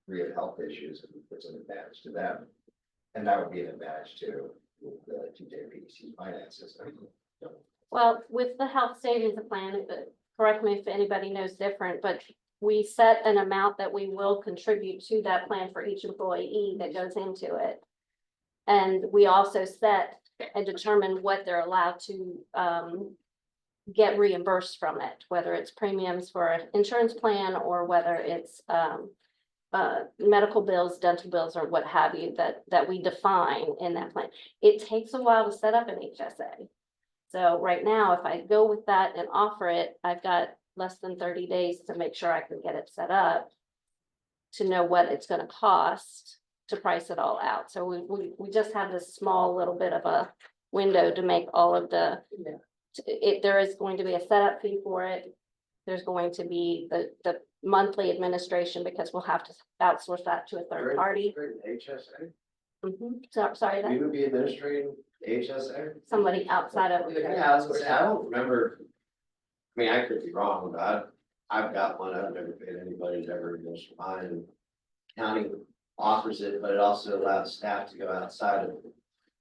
free of health issues, and it's an advantage to them. And that would be an advantage to the TJPDC finances. Well, with the health savings plan, correct me if anybody knows different, but we set an amount that we will contribute to that plan for each employee that goes into it. And we also set and determine what they're allowed to get reimbursed from it, whether it's premiums for an insurance plan or whether it's medical bills, dental bills, or what have you that we define in that plan. It takes a while to set up an HSA. So right now, if I go with that and offer it, I've got less than 30 days to make sure I can get it set up to know what it's going to cost to price it all out. So we just have this small little bit of a window to make all of the, there is going to be a setup fee for it. There's going to be the monthly administration, because we'll have to outsource that to a third party. HSA? So, sorry, You that would be administrating HSA? somebody outside of. Yeah, I was gonna say, I don't remember. I mean, I could be wrong, but I've got one, I've never paid anybody to ever administer mine. County offers it, but it also allows staff to go outside of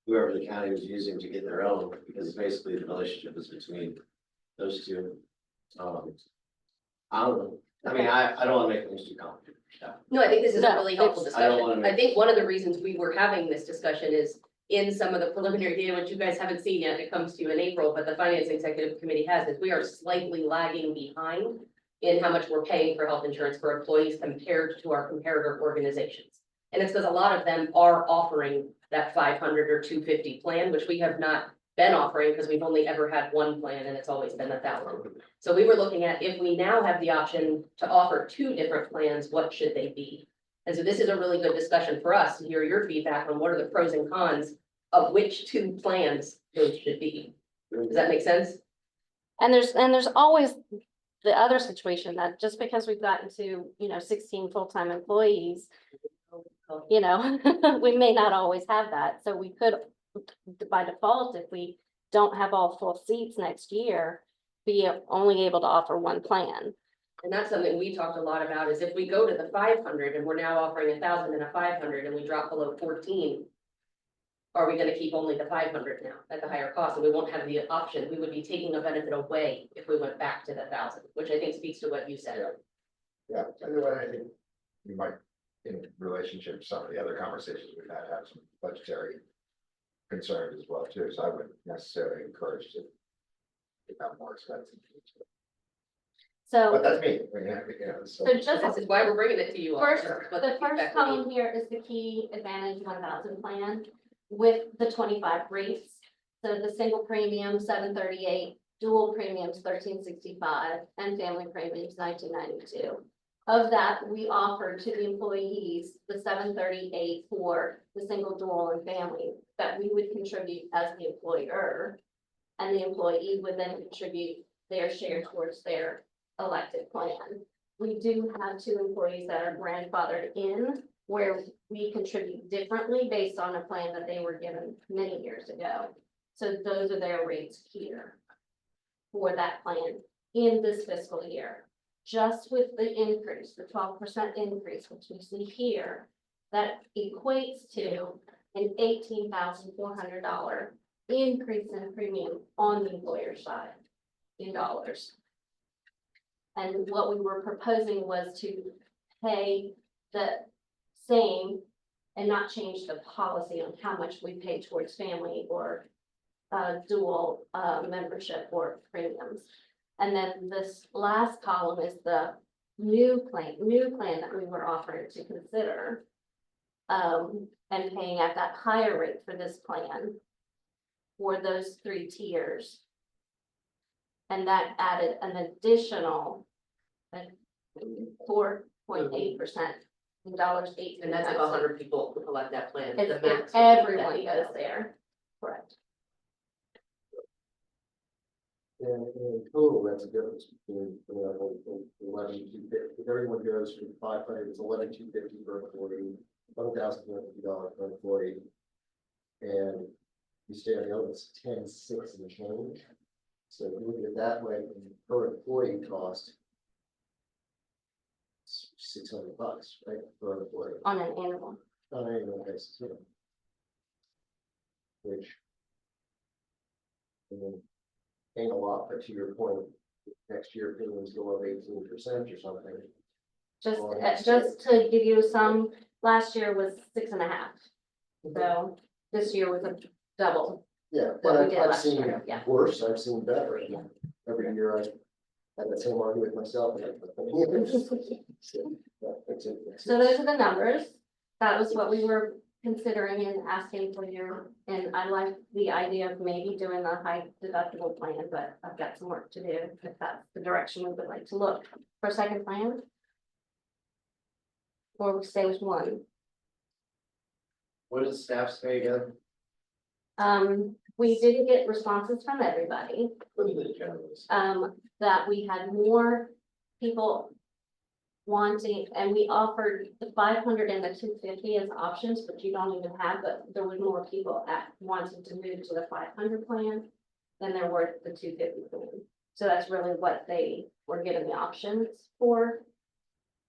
whoever the county was using to get their own, because basically the relationship is between those two. I don't know, I mean, I don't wanna make things too complicated for staff. No, I think this is a No, really helpful I don't wanna discussion. make- I think one of the reasons we were having this discussion is in some of the preliminary data, which you guys haven't seen yet, it comes to you in April, but the Finance Executive Committee has, is we are slightly lagging behind in how much we're paying for health insurance for employees compared to our comparator organizations. And it's because a lot of them are offering that 500 or 250 plan, which we have not been offering, because we've only ever had one plan and it's always been 1,000. So we were looking at if we now have the option to offer 2 different plans, what should they be? And so this is a really good discussion for us to hear your feedback on what are the pros and cons of which 2 plans those should be. Does that make sense? And there's always the other situation that just because we've gotten to, 16 full-time employees, we may not always have that. So we could, by default, if we don't have all full seats next year, be only able to offer 1 plan. And that's something we talked a lot about, is if we go to the 500 and we're now offering 1,000 and a 500 and we drop below 14. Are we gonna keep only the 500 now at the higher cost, and we won't have the option? We would be taking a benefit away if we went back to the 1,000, which I think speaks to what you said. Yeah, anyway, I think you might, in relationship to some of the other conversations we've had, have some budgetary concerns as well too, so I wouldn't necessarily encourage to become more expensive. But So, that's me, I mean, so. so just This is why we're bringing it to you all. first, This is what the first feedback we need. column here is the key Advantage 1,000 plan with the 25 rates. So the single premium, $738, dual premiums, $1,365, and family premiums, $1,992. Of that, we offer to the employees the $738 for the single, dual, and family that we would contribute as the employer. And the employee would then contribute their share towards their elected plan. We do have 2 employees that are grandfathered in, where we contribute differently based on a plan that they were given many years ago. So those are their rates here for that plan in this fiscal year. Just with the increase, the 12% increase, which we see here, that equates to an $18,400 increase in premium on the employer side in dollars. And what we were proposing was to pay the same and not change the policy on how much we pay towards family or dual membership or premiums. And then this last column is the new plan that we were offering to consider. And paying at that higher rate for this plan for those 3 tiers. And that added an additional 4.8% in $8. And that's if 100 people elect that plan. the If max everyone goes there, correct. And in total, that's a difference between, 11,250, if everyone goes from 500, it's 11,250 per employee, $1,250 per employee. And you stay on the other, it's 10,600 and change. So if you look at it that way, per employee cost, it's $600, right, per employee, On an annual. on an annual basis, which, I mean, ain't a lot, but to your point, next year premiums go up 18% or something. Just to give you some, last year was 6.5. So this year was a double. Yeah, What we but did I've last seen year, yeah. worse, I've seen better. Every year I had that same argument with myself. So those are the numbers. That was what we were considering and asking for you. And I like the idea of maybe doing a high deductible plan, but I've got some work to do if that's the direction we would like to look for a second plan. Or we stay with 1. What does staff say again? We didn't get responses from everybody. That we had more people wanting, and we offered the 500 and the 250 as options, but you don't even have, but there was more people that wanted to move to the 500 plan than there were the 250 plan. So that's really what they were given the options for.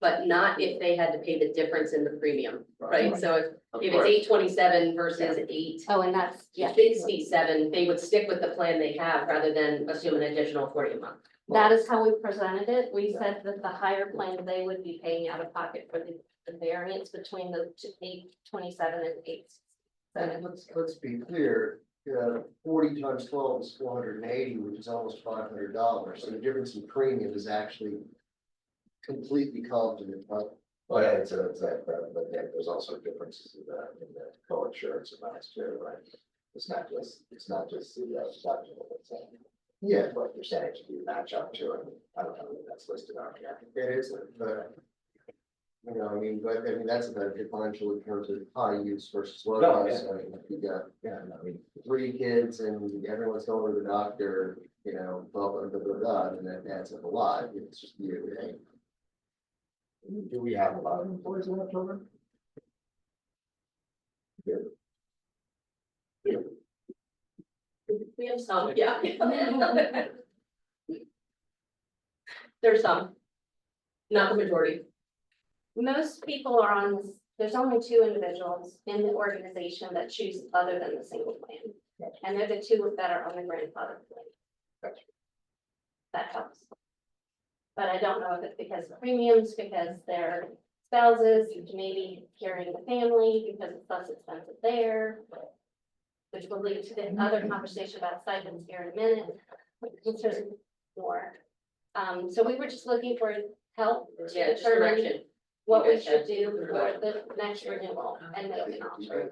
But not if they had to pay the difference in the premium, right? Right. So Of if course. it's 827 versus 8. Oh, and that's, yeah. 67, they would stick with the plan they have rather than assume an additional 40 a month. That is how we presented it. We said that the higher plan, they would be paying out of pocket for the variance between the 827 and 8. And let's be clear, 40 times 12 is 480, which is almost $500. So the difference in premium is actually completely competent. Well, yeah, it's that, but yeah, there's also differences in the co-insurance amounts too, right? It's not just the deductible, it's Yeah, what percentage you match up to, and I don't know if that's listed on here. it is, but. You know, I mean, that's a differential in terms of high use versus low No, use. yeah. I mean, if you got Yeah, I mean, 3 kids and everyone's going to the doctor, you know, blah, blah, blah, blah, blah, and that adds up a lot. It's just you, hey. do we have a lot of employees in that program? We have some, yeah. There's some. Not the majority. Most people are on, there's only 2 individuals in the organization that choose other than the single plan. And they're the 2 that are on the grandfather plan. That helps. But I don't know if it's because of premiums, because they're spouses, maybe carrying the family, because it's less expensive there. Which will lead to the other conversation about stipends here in a minute, which there's more. So we were just looking for help to Yeah, just determine direction. what we should do for the next renewal and make an option.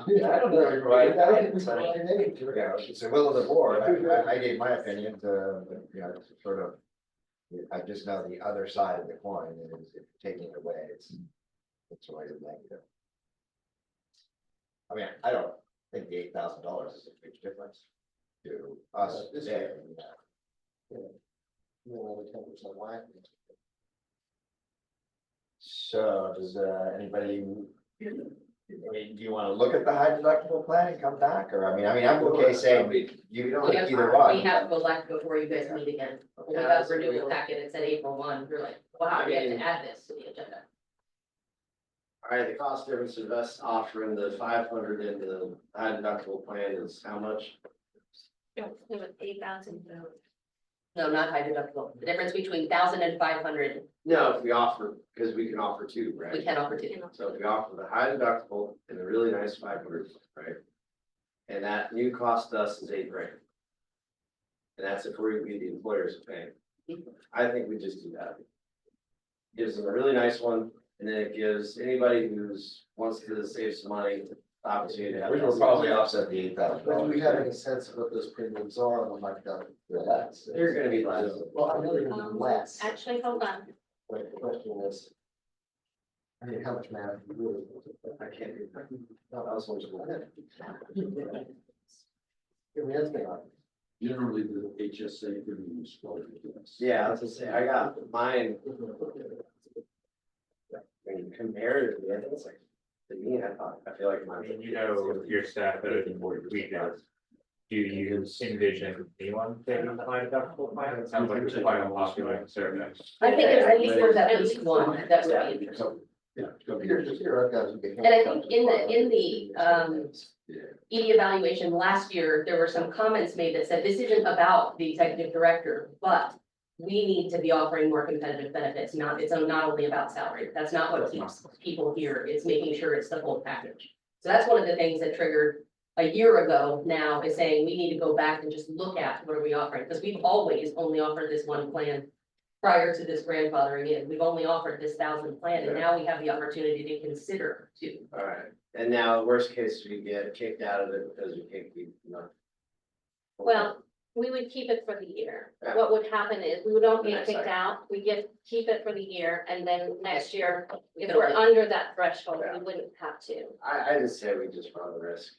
Yeah, I don't know, if we provided guidance, I mean, you know, it's the will of the board, I gave my opinion to, you know, to sort of. I just know the other side of the coin is if taking it away, it's always a negative. I mean, I don't think the $8,000 is a huge difference to us today. You know, the 10% whack. So does anybody, I mean, do you want to look at the high deductible plan and come back, or, I mean, I'm okay saying you don't We like have, either one. we have to go back before you guys meet again. When we got the renewal packet, it said April 1, you're like, wow, we have to add this to the agenda. All right, the cost difference of us offering the 500 and the high deductible plan is how much? It was 8,000. No, not high deductible. The difference between 1,000 and 500, No, if we offer, because we can offer 2, right? we can offer to. So if we offer the high deductible and the really nice 500, right? And that new cost to us is $8,000. And that's if we be the employers paying. I think we just do that. Gives them a really nice one, and then it gives anybody who's wants to save some money, opportunity to have. Which will probably offset the $8,000. But do we have any sense of what those premiums are on like that? They're gonna be less. Well, I know they're gonna be less. Actually, hold on. But the question is. I mean, how much math you really? I can't do that. No, I was wondering. Give me anything on. Generally, the HSA premiums. Yeah, I was gonna say, I got mine. When you compare it to the others, like, to me, I feel like mine. You know, your staff better than what we do. Do you envision anyone taking a high deductible plan? It sounds like it's quite a popular survey. I think at least there's at least one that would be interesting. Yeah. Here, I've got some big- And I think in the ED evaluation last year, there were some comments made that said, this isn't about the executive director, but we need to be offering more competitive benefits, it's not only about salary. That's not what keeps people here, it's making sure it's the full package. So that's one of the things that triggered a year ago now, is saying we need to go back and just look at what are we offering, because we've always only offered this one plan. Prior to this grandfathering in, we've only offered this 1,000 plan, and now we have the opportunity to consider two. All right, and now worst case, we get kicked out of it because we can't keep. Well, we would keep it for the year. Yeah. What would happen is we don't get Next kicked cycle. out, keep it for the year, and then next year, We if can we're only- under that threshold, Yeah. we wouldn't have to. I just say we just run the risk.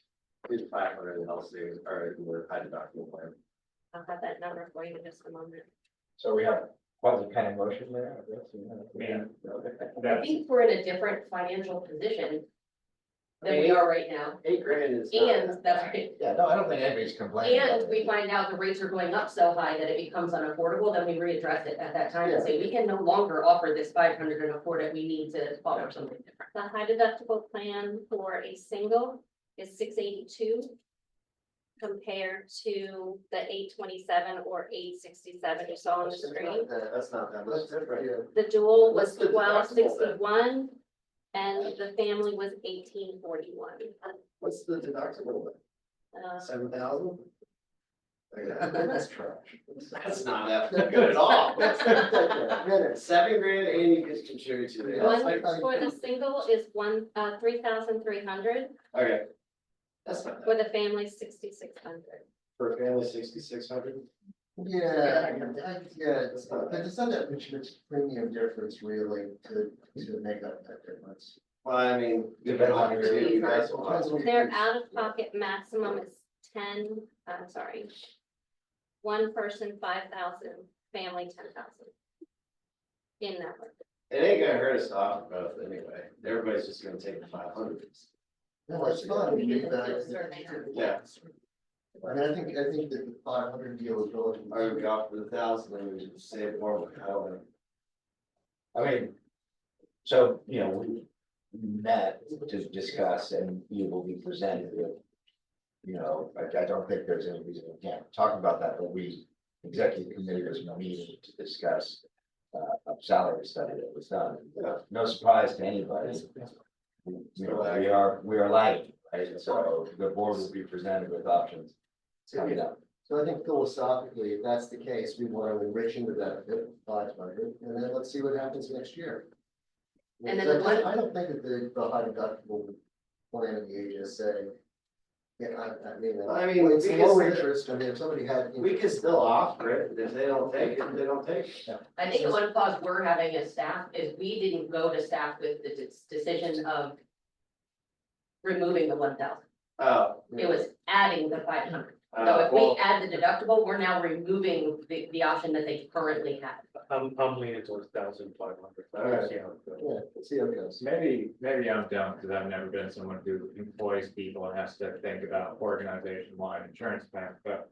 Do the 500 and health savings, or the high deductible plan. I'll have that number for you in just a moment. So we have quasi kind of motion there, I guess. I think we're in a different financial position than we are right now, $8,000 is. and that's right. Yeah, no, I don't think anybody's complaining. about And we it. find out the rates are going up so high that it becomes unaffordable, then we readdress it at that time and say, we can no longer offer this 500 and afford it, we need to offer something different. The high deductible plan for a single is $682 compared to the $827 or $867 you saw on the screen. That's not that much different. The dual What's was the deductible then? $1,261 and the family was $1,841. What's the deductible? Uh, 7,000? That's trash. That's not that good at all. $7,000 and you just contribute to it. One for the single is 3,300 Okay, That's not bad. With a family, 6,600. For a family, 6,600. Yeah, it's not that much premium difference really to make up that difference. Well, I mean, Depends on your- you guys will have to- Their out-of-pocket maximum is 10, I'm sorry. One person, 5,000, family, 10,000. In network. It ain't gonna hurt us to offer both anyway. Everybody's just gonna take the 500. No, it's fine. We need to do a survey. Yeah. I mean, I think that the 500 deal is relatively. Or we offer the 1,000 and we just save more, however. I mean, so, you know, we met to discuss and you will be presented with. You know, I don't think there's any reason we can't talk about that, but executive committee was meeting to discuss. A salary study that was done, no surprise to anybody. You know, we are lagging, right, and so the board will be presented with options coming up. So I think philosophically, if that's the case, we want to enrich the benefit, 500, and then let's see what happens next year. And then Because the one- I don't think that the high deductible plan of the HSA. Yeah, I mean, it's because low the- interest, I mean, if somebody had. We can still offer it, and if they don't take it, they don't take it. I think the one clause we're having as staff is we didn't go to staff with the decision of removing the 1,000. Oh. It was adding the 500. So if we Well, add the deductible, we're now removing the option that they currently have. I'm leaning towards 1,500. Alright. See how it goes. Yeah, let's see how it goes. Maybe I'm dumb because I've never been someone who employs people and has to think about organization-wide insurance plans, but.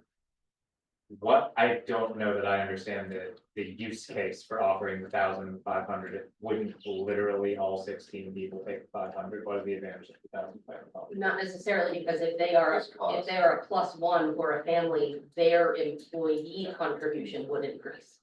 What I don't know that I understand the use case for offering the 1,500, it wouldn't literally all 16 people take 500, what is the advantage of the 1,500? Not necessarily, because if they are a +1 for a family, their employee contribution would increase.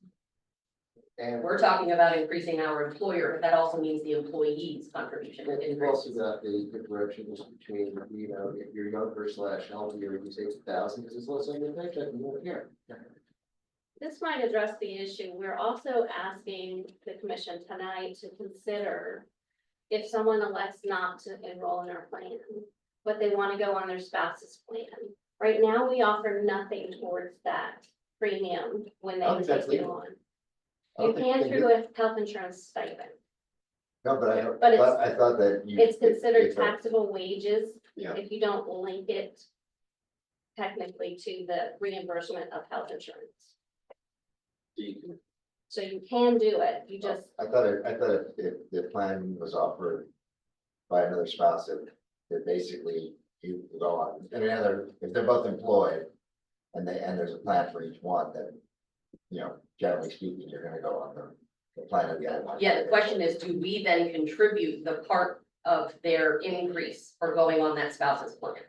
And We're talking about increasing our employer, but that also means the employee's contribution would we've also increase. got the differentials between, you know, if you're younger / healthier, you take 1,000 because it's less on your paycheck, you don't care. This might address the issue. We're also asking the commission tonight to consider if someone elects not to enroll in our plan, but they want to go on their spouse's plan. Right now, we offer nothing towards that premium when they I think that's take it legal. on. I You don't think can they through do. a health insurance stipend. No, but But it's- I thought that. It's considered taxable wages Yeah. if you don't link it technically to the reimbursement of health insurance. So you can do it, you just, I thought if the plan was offered by another spouse, that basically you go on, and if they're both employed. And there's a plan for each one, then, you know, generally speaking, you're gonna go on the plan of the other one. Yeah, the question is, do we then contribute the part of their increase for going on that spouse's plan?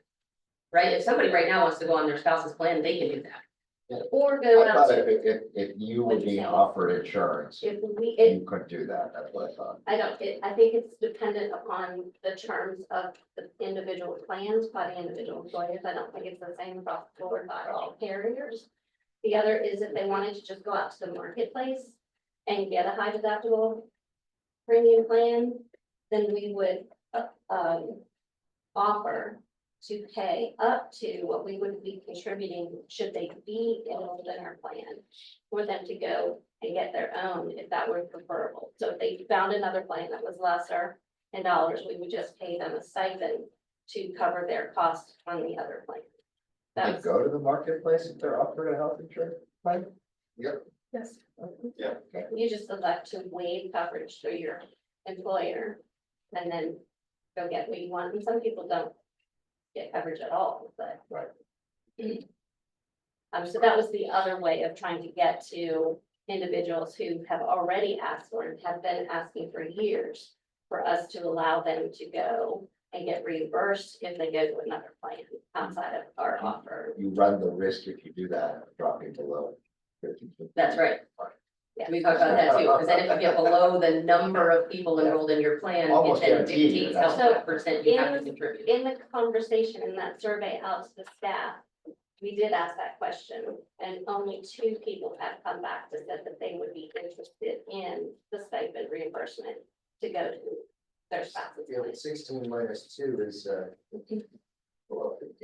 Right, if somebody right now wants to go on their spouse's plan, they can do that. or go I out thought to, if you were being offered insurance, if we, you couldn't do that, that's what I thought. I think it's dependent upon the terms of the individual plans by the individual employers. I don't think it's the same across the board by all carriers. The other is if they wanted to just go out to the marketplace and get a high deductible premium plan, then we would, offer to pay up to what we would be contributing should they be enrolled in our plan for them to go and get their own if that were preferable. So if they found another plan that was lesser in dollars, we would just pay them a stipend to cover their cost on the other plan. They That's, go to the marketplace if they're offered a health insurance plan? Yep. yes. Yeah. You just elect to waive coverage through your employer and then go get what you want. And some people don't get coverage at all, but. Right. So that was the other way of trying to get to individuals who have already asked for and have been asking for years for us to allow them to go and get reimbursed if they go to another plan outside of our offer. You run the risk if you do that, of dropping below 50. That's right. Yeah, we talked about that too, because then if you get below the number of people enrolled in your plan, it Almost then guaranteed, dictates that's- how much percent you have to contribute. In the conversation in that survey out to the staff, we did ask that question, and only 2 people have come back to said that they would be interested in the stipend reimbursement to go to their spouse's Yeah, plan. but 16 minus 2 is, below 50.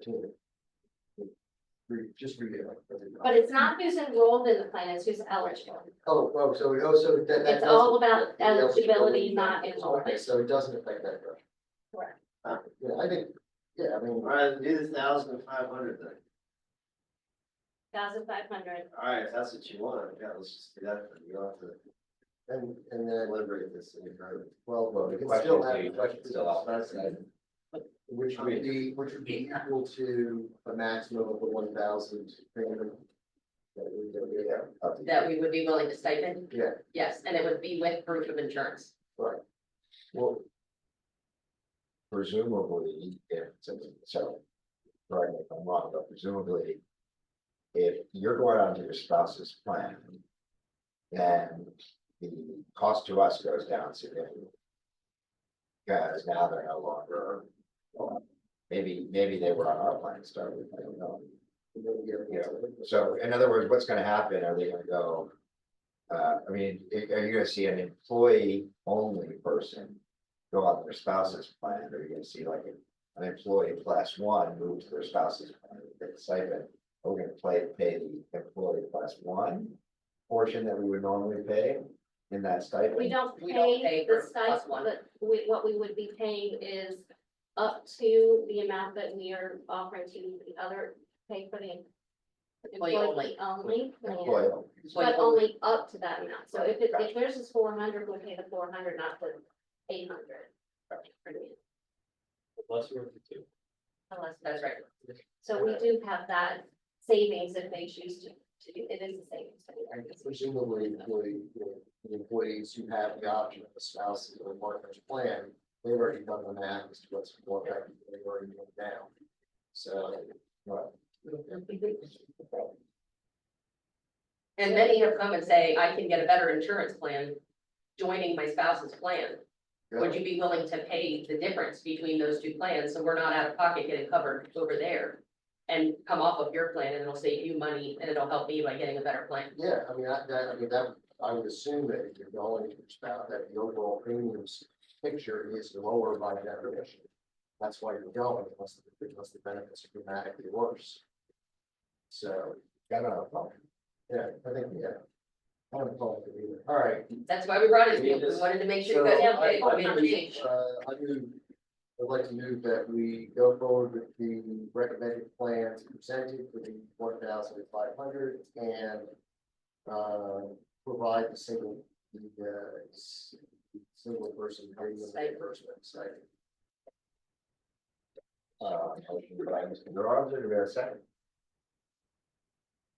14. Just read it. But it's not who's enrolled in the plan, it's who's eligible. So that. It's all about eligibility, not Okay, enrollment. so it doesn't affect that. Correct. Yeah, I think, yeah, I mean. All right, do the 1,500 then. 1,500. All right, if that's what you want, yeah, let's just do that, then you don't have to And then, deliberate this any further. well, the we can still question have is, the question still out there. which would be equal to a maximum of the 1,000. That we would be willing to stipend? Yeah, Yes, and it would be with proof of insurance. right. Well. Presumably, if, so, correct me if I'm wrong, but presumably. If you're going onto your spouse's plan. Then the cost to us goes down significantly. Because now they're no longer, well, maybe they were on our plan to start with, I don't know. So in other words, what's gonna happen? Are they gonna go? I mean, are you gonna see an employee only person go on their spouse's plan? Or are you gonna see like an employee class 1 move to their spouse's plan and get the stipend? Are we gonna pay the employee class 1 portion that we would normally pay in that stipend? We don't We don't pay pay the for plus one. stipend, but what we would be paying is up to the amount that we are offering to the other, pay for the Employee only. Only, Employee only. but only up to that amount. So if theirs is 400, we pay the 400, not the 800. Plus worth it too. Unless, That's right. so we do have that savings if they choose to do, it is a savings. And presumably, the employees who have the option of a spouse or partner's plan, they've already done the math as to what's more effective, they've already moved down. So, right. And many have come and say, I can get a better insurance plan joining my spouse's plan. Would you be willing to pay the difference between those two plans, so we're not out of pocket getting covered over there? And come off of your plan and it'll save you money and it'll help me by getting a better plan. Yeah, I mean, I would assume that if you're going to spouse, that the overall premiums picture is lower by definition. That's why you're going, unless the benefits are dramatically worse. So, I don't know. yeah, I think, yeah. I don't know if it either. All right. That's why we brought it to you. We wanted to make sure you guys have a change. I'd like to move that we go forward with the recommended plans presented for the 1,500 and provide the single person premium reimbursement site. Motion by Mr. Durant, do we have a second?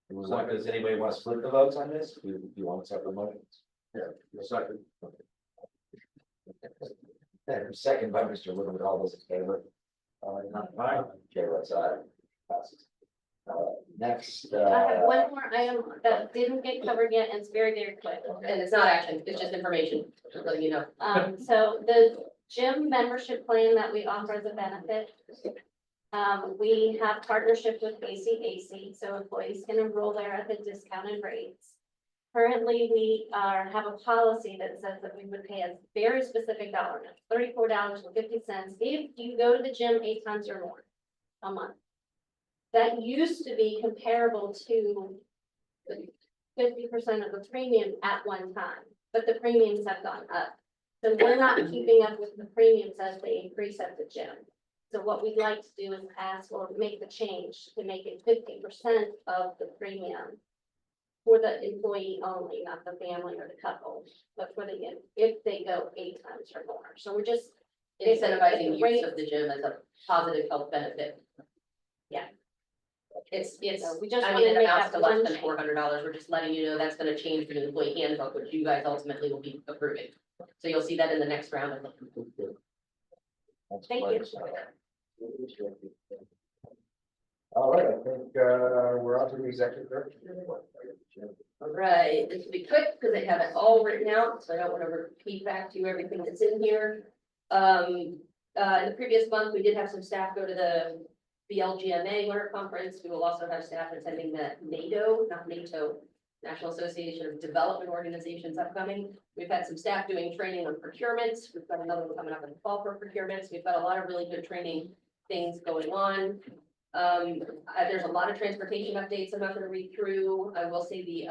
Does anybody want to split the votes on this? Do you want separate motions? Yeah, second. Second by Mr. Woodward, all those in favor? Aye. Chair votes aye. Passes. Next, I have one more item that didn't get covered yet, and it's very, very quick. And it's not action, it's just information, just letting you know. So the gym membership plan that we offer as a benefit. We have partnership with ACAC, so employees can enroll there at the discounted rates. Currently, we have a policy that says that we would pay a very specific dollar amount, $34.50, if you go to the gym 8 times or more a month. That used to be comparable to the 50% of the premium at one time, but the premiums have gone up. So we're not keeping up with the premiums as they increase at the gym. So what we'd like to do is ask or make the change to make it 50% of the premium for the employee only, not the family or the couple, but for the, if they go 8 times or more. So we're just Incentivizing use of the gym as a positive health benefit. Yeah. It's, So we just I wanted mean, to it make amounts that to less one than change. $400. We're just letting you know that's gonna change for the employee handbook, which you guys ultimately will be approving. So you'll see that in the next round of. Thank you. All right, I think we're on to the executive director. All right, this will be quick because I have it all written out, so I don't want to repeat back to you everything that's in here. In the previous month, we did have some staff go to the BLGMA Winter Conference. We will also have staff attending the NATO, National Association of Development Organizations upcoming. We've had some staff doing training on procurements. We've got another one coming up in the fall for procurements. We've got a lot of really good training things going on. There's a lot of transportation updates I'm not gonna read through. I will say the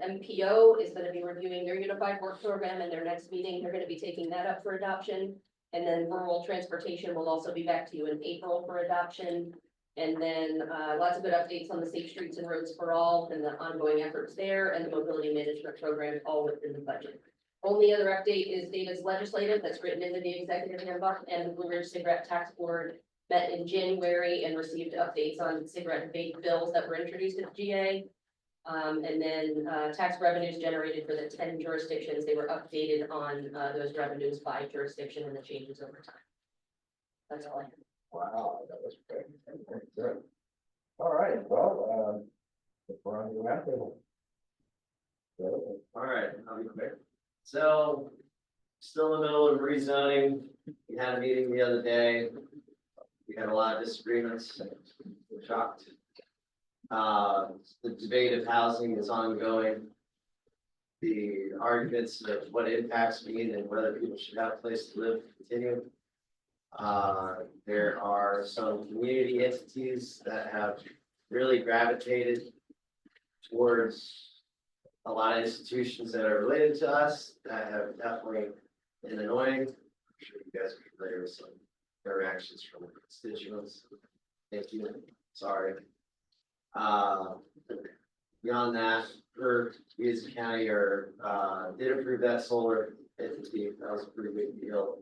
MPO is gonna be reviewing their unified work program in their next meeting. They're gonna be taking that up for adoption. And then rural transportation will also be back to you in April for adoption. And then lots of good updates on the Safe Streets and Roads for All and the ongoing efforts there and the mobility management program, all within the budget. Only other update is David's legislative that's written into the executive handbook, and the Blue Ridge Cigarette Tax Board met in January and received updates on cigarette and vape bills that were introduced at GA. And then tax revenues generated for the 10 jurisdictions, they were updated on those revenues by jurisdiction and the changes over time. That's all I have. Wow, that was great. Very good. All right, well, we're on the roundtable. So, All right, I'll be quick. So, still in the middle of rezoning. We had a meeting the other day. We had a lot of disagreements. We're shocked. The debate of housing is ongoing. The arguments of what impacts mean and whether people should have a place to live continue. There are some community entities that have really gravitated towards a lot of institutions that are related to us that have definitely been annoying. I'm sure you guys are familiar with some interactions from constituents. Thank you. Sorry. Beyond that, Louisa County did approve that solar entity. That was a pretty big deal.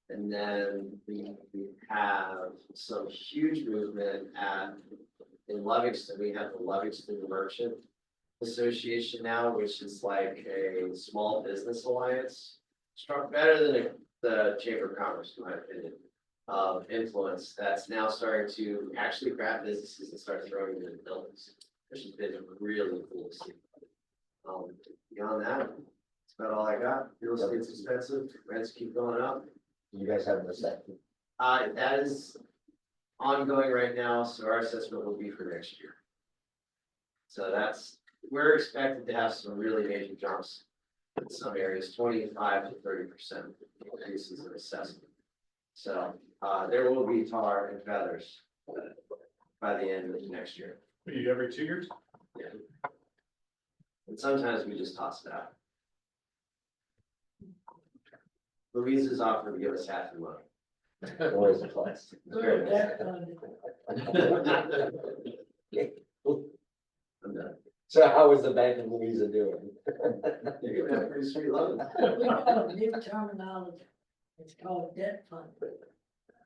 And then we have some huge movement in Livingston. We have the Livingston Merchant Association now, which is like a small business alliance. Strong, better than the Chamber of Commerce, in my opinion, of influence that's now starting to actually grab businesses and start throwing them in buildings, which has been really cool to see. Beyond that, that's about all I got. Real estate's expensive, rents keep going up. you guys have the second. That is ongoing right now, so our assessment will be for next year. So we're expected to have some really major jumps in some areas, 25 to 30% increases in assessment. So there will be tar and feathers by the end of next year. Every 2 years? Yeah. And sometimes we just toss it out. Louisa's offered to give us half the money. Always a plus. Good, that funded. I'm done. So how is the Bank of Louisa doing? You're gonna have pretty sweet loan. We got a new terminology. It's called debt fund. I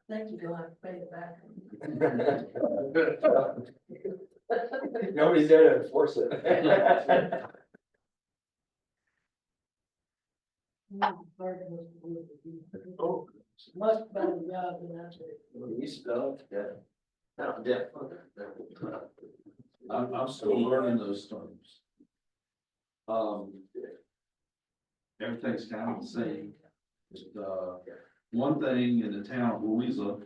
think you're gonna have to pay it back. Nobody's there to enforce it. Oh, much better job than I did. You spelled, yeah. No, debt fund. I'm still learning those terms. Everything's kind of the same. But, one thing in the town of Louisa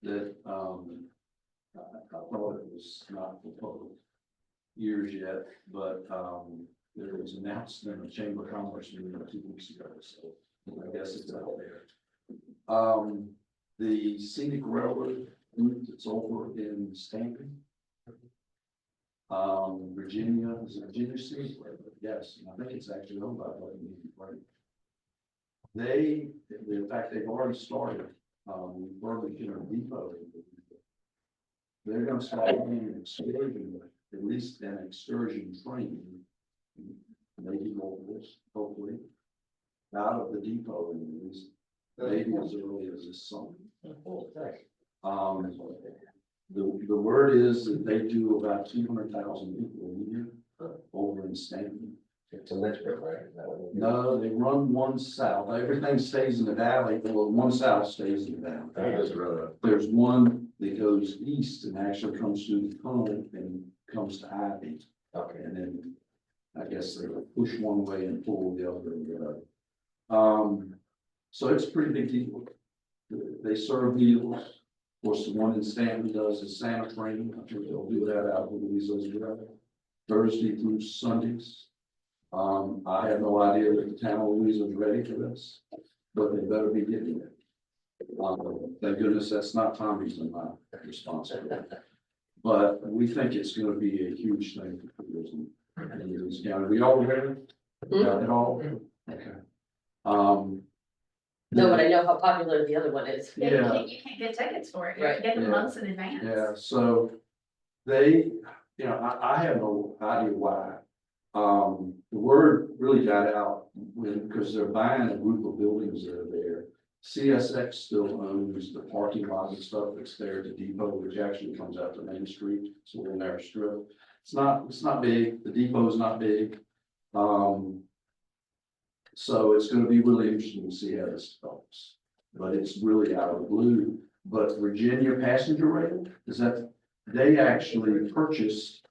that, I thought it was not for public years yet, but, there was an announcement of Chamber of Commerce meeting 2 weeks ago, so I guess it's out there. The scenic railroad route that's over in Stanton. Virginia, is it Virginia City? Yes, and I think it's actually owned by right. In fact, they've already started, Burlington Depot. They're gonna start running an excursion, at least an excursion train, maybe locals, hopefully, out of the depot in Louisa, maybe as early as this summer. The word is that they do about 200,000 people a year over in Stanton. To Lynchburg, right? Is that what it is? No, they run one south. Everything stays in the valley. Well, one south stays in the I think it's valley. really. There's one that goes east and actually comes through the tunnel and comes to Ivy. Okay. And then I guess they push one way and pull the other. So it's a pretty big deal. They serve meals. Of course, the one in Stanton does is Santa training. I'm sure they'll do that out with Louisa as well. Thursday through Sundays. I have no idea that the town of Louisa is ready for this, but they better be getting it. Thank goodness that's not Tommy's and my responsibility. But we think it's gonna be a huge thing for tourism in this county. We all ready? Got it all? Okay. No, but I know how popular the other one is. Yeah. You can't get tickets for it. You have to get them months in advance. Yeah, so they, I have no idea why. The word really got out because they're buying a group of buildings that are there. CSX still owns the parking lot and stuff that's there at the depot, which actually comes out to Main Street, so we're in their strip. It's not big, the depot's not big. So it's gonna be really interesting to see how this develops, but it's really out of the blue. But Virginia Passenger Rail, they actually purchased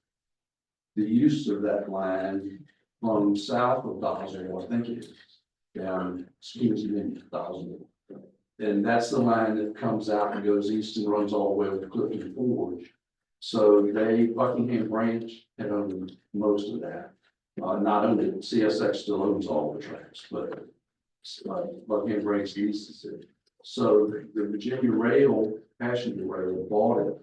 the use of that line from south of Dawsonville, I think it is, down, excuse me, Dawsonville. And that's the line that comes out and goes east and runs all the way over to Clifton Forge. So Buckingham Branch had owned most of that. Not only CSX still owns all the tracks, but Buckingham Branch leases it. So the Virginia Rail, Passenger Rail bought it.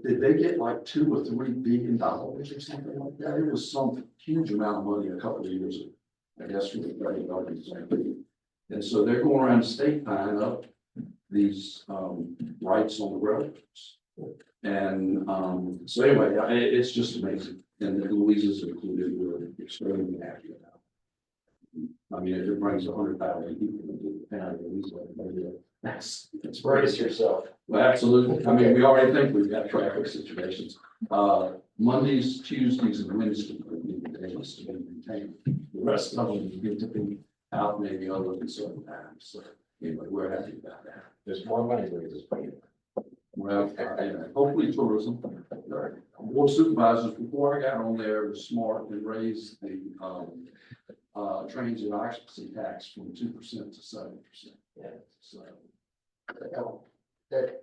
Did they get like $2 or $3 billion or something like that? It was some huge amount of money a couple of years ago, I guess, from the federal government. And so they're going around the state buying up these rights on the roads. And so anyway, it's just amazing. And Louisa's included, we're extremely happy about it. I mean, if it brings 100,000 people into the town of Louisa, that's Brace yourself. well, absolutely. I mean, we already think we've got traffic situations. Mondays, Tuesdays, and Wednesdays are the days to be maintained. The rest of them get to be out maybe other than certain times. So anyway, we're happy about that. There's more money we just put in. Well, hopefully tourism. Board of Supervisors, before I got on there, was smart and raised the transit occupancy tax from 2% to 7%. Yeah. So. That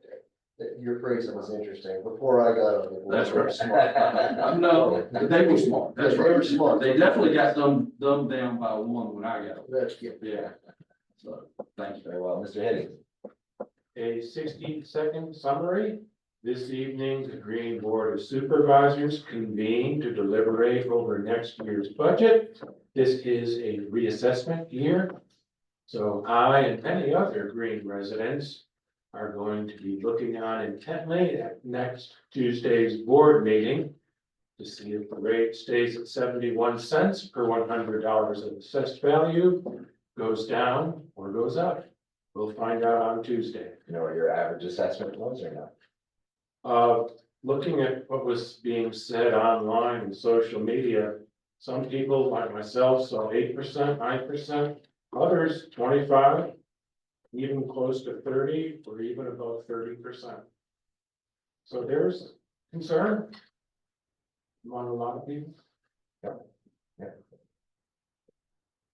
your phrasing was interesting. Before I got on the board. That's they were right. smart. No, they were smart. That's They right. were smart. They definitely got dumbed down by one when I got on. That's good. Yeah. So, thank you. Very well, Mr. Hiddink. A 60-second summary. This evening, the Greene Board of Supervisors convened to deliberate over next year's budget. This is a reassessment year. So I and many other Greene residents are going to be looking on intently at next Tuesday's board meeting to see if the rate stays at 71 cents per $100 of assessed value, goes down or goes up. We'll find out on Tuesday. You know what your average assessment was or not? Looking at what was being said online and social media, some people like myself saw 8%, 9%, others 25, even close to 30, or even above 30%. So there's concern among a lot of people.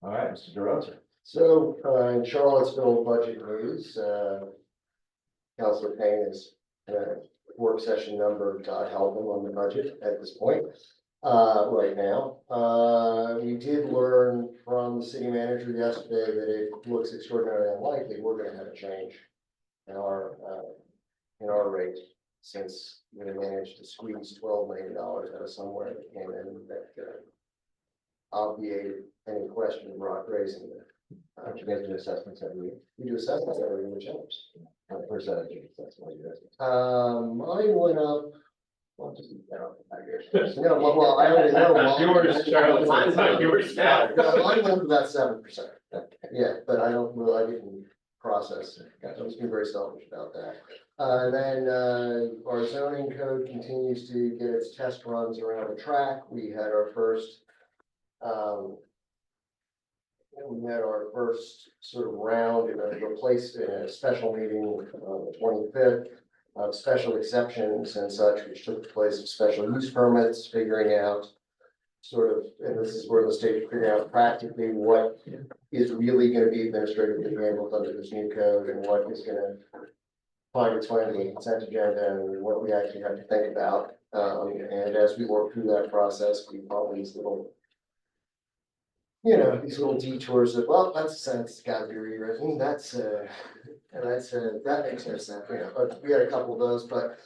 All right, Mr. DeRosa. So, in Charlottesville budget news, Councilor Payne is, work session number, God help him, on the budget at this point, right now. We did learn from the city manager yesterday that it looks extraordinarily unlikely we're gonna have a change in our rate, since we managed to squeeze $12 million out of somewhere that came in that obviated any question of raising it. You guys do assessments every year? We do assessments every year, which helps. What percentage of assessment you guys do? Mine went up. Well, just, I don't know. No, well, I already know. Not yours, Charlie. Mine's not yours now. No, mine went up about 7%. Yeah, but I didn't process it. I was being very selfish about that. And then, our zoning code continues to get its test runs around the track. We had our first, sort of round in a special meeting on the 25th of special exceptions and such, which took the place of special use permits, figuring out sort of, and this is where the state is figuring out practically what is really going to be administratively handled under this new code and what is going to find its way in the consent agenda and what we actually have to think about. And as we work through that process, we follow these little you know, these little detours of, well, that's a sentence that's got to be rewritten, that makes no sense, you know, but we had a couple of those, but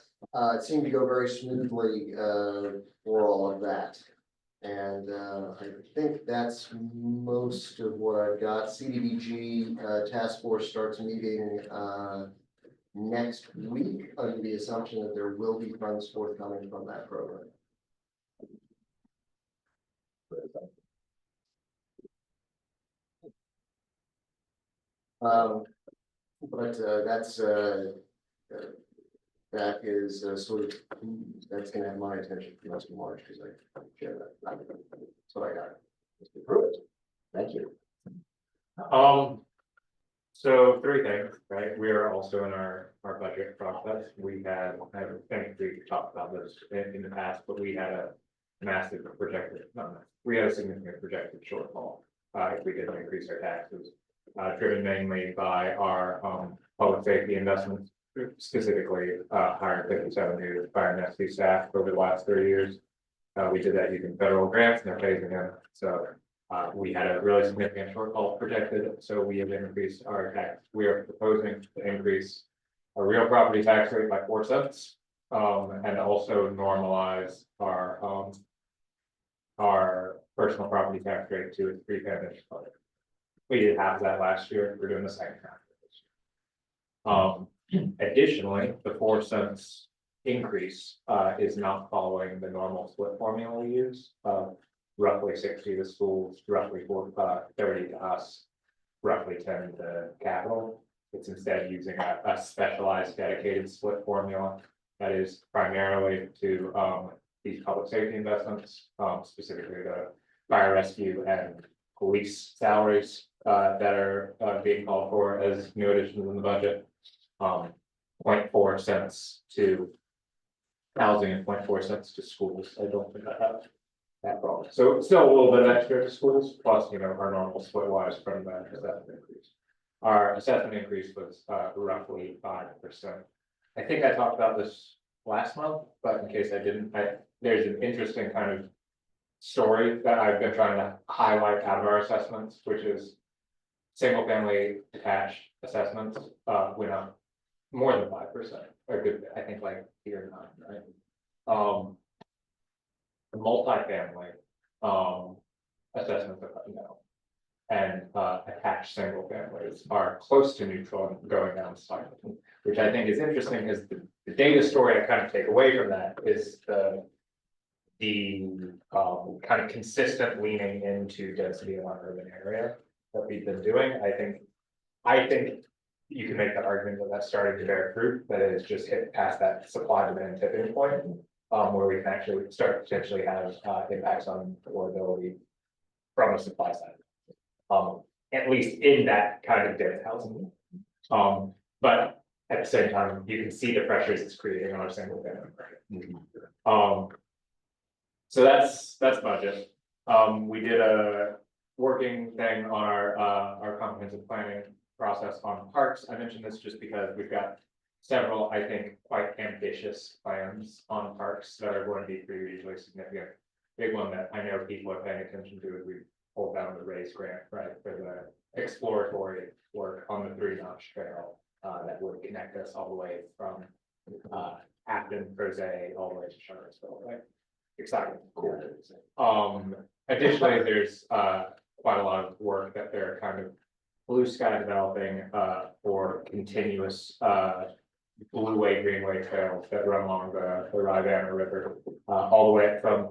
it seemed to go very smoothly, for all of that. And, I think that's most of what I've got. CDBG, task force starts meeting, next week under the assumption that there will be funds forthcoming from that program. But that is sort of, that's gonna have my attention for the rest of March, because I share that. That's what I got. Mr. Pruitt. Thank you. So three things, right? We are also in our budget process. We had, I think we talked about this in the past, but we had a massive projected, we had a significant projected shortfall. If we didn't increase our taxes, driven mainly by our, public safety investments, specifically, hiring 57 new fire and rescue staff over the last 3 years. We did that using federal grants and they're phasing in. So we had a really significant shortfall projected, so we have increased our tax. We are proposing to increase our real property tax rate by 4 cents, and also normalize our personal property tax rate to its pre-pandemic level. We did half that last year. We're doing the second half of this year. Additionally, the 4 cents increase is not following the normal split formula we use. Roughly 60 to schools, roughly 30 to us, roughly 10 to capital. It's instead using a specialized dedicated split formula that is primarily to these public safety investments, specifically the fire rescue and police salaries that are being called for as new additions in the budget. 0.4 cents to housing and 0.4 cents to schools. I don't think I have that problem. So still a little bit extra to schools, plus, you know, our normal split wise from that assessment increase. Our assessment increase was roughly 5%. I think I talked about this last month, but in case I didn't, there's an interesting kind of story that I've been trying to highlight out of our assessments, which is single family detached assessments went up more than 5%, or good, I think like 8 or 9, right? The multifamily assessments are coming down, and attached single families are close to neutral and going down slightly, which I think is interesting. Is the data story I kind of take away from that is the kind of consistent leaning into density in our urban area that we've been doing. I think you can make the argument that that's starting to bear fruit, that it has just hit past that supply demand tipping point. Where we can actually start potentially have impacts on affordability from a supply side. At least in that kind of dense housing. But at the same time, you can see the pressures it's creating on our single family market. So that's budget. We did a working thing on our comprehensive planning process on parks. I mentioned this just because we've got several, I think, quite ambitious plans on parks that are going to be pretty hugely significant. Big one that I know people are paying attention to is we pulled down the RAISE grant, right, for the exploratory work on the 3-notch trail that would connect us all the way from Acton, Crozet, all the way to Charlottesville, right? Exciting, cool. Additionally, there's quite a lot of work that they're kind of blue sky developing for continuous Blueway, Greenway trails that run along the Fluvanna River, all the way from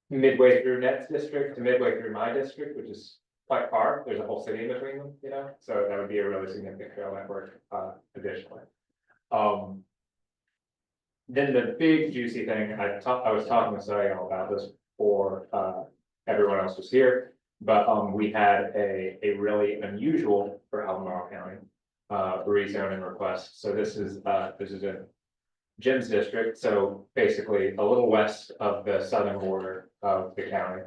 midway through Net's district to midway through my district, which is quite far. There's a whole city in between them, you know, so that would be a really significant trail network additionally. Then the big juicy thing, I was talking with Zoe about this before everyone else was here, but we had a really unusual for Albemarle County rezoning request. So this is in Jim's district, so basically a little west of the southern border of the county,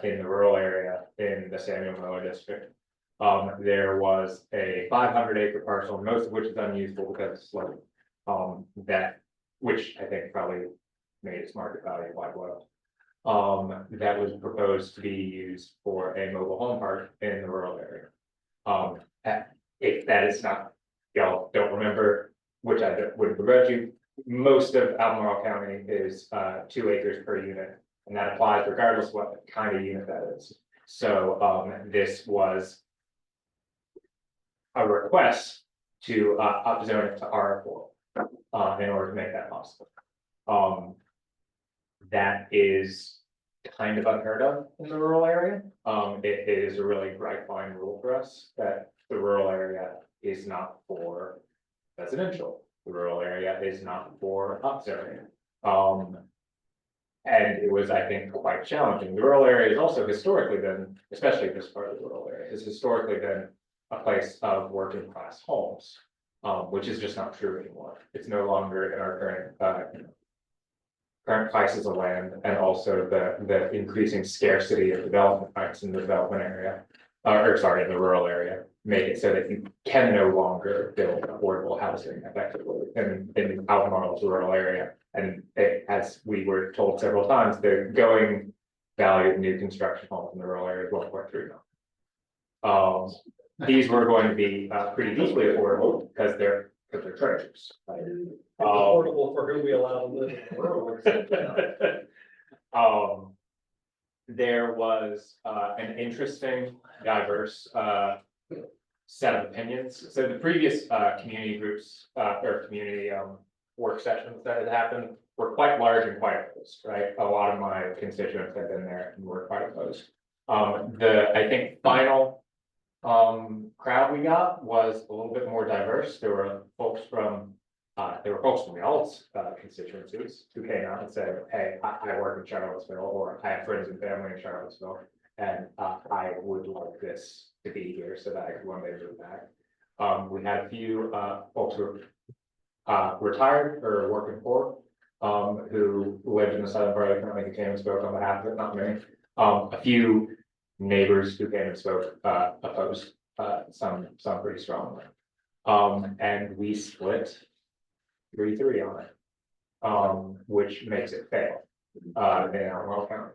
in the rural area in the Samuel Miller district. There was a 500-acre parcel, most of which is unusable because it's slow, which I think probably made its market value quite low. that was proposed to be used for a mobile home park in the rural area. If that is not, y'all don't remember, which I would begrudge you, most of Albemarle County is 2 acres per unit, and that applies regardless of what kind of unit that is. So this was a request to upzone it to R4 in order to make that possible. That is kind of unheard of in the rural area. It is a really bright line rule for us that the rural area is not for residential. The rural area is not for upzoning. And it was, I think, quite challenging. The rural area has also historically been, especially this part of the rural area, has historically been a place of working class homes, which is just not true anymore. It's no longer in our current prices of land, and also the increasing scarcity of development rights in the development area, in the rural area, make it so that you can no longer build affordable housing effectively in Albemarle's rural area. And as we were told several times, the going value of new construction homes in the rural area is 1.3 million. These were going to be pretty deeply affordable because they're treasures. Right? Affordable for who we allow to live in the rural. There was an interesting, diverse set of opinions. So the previous community groups or community work sessions that had happened were quite large and quite opposed, right? A lot of my constituents had been there and were quite opposed. I think final crowd we got was a little bit more diverse. There were folks from y'all's constituencies who came out and said, hey, I work in Charlottesville, or I have friends and family in Charlottesville, and I would like this to be here so that I could one day move back. We had a few folks who were retired or working for, who lived in the southern part of the county, who came and spoke on behalf of it, not many. A few neighbors who came and spoke opposed, some pretty strongly. And we split 3-3 on it, which makes it fail in Albemarle County.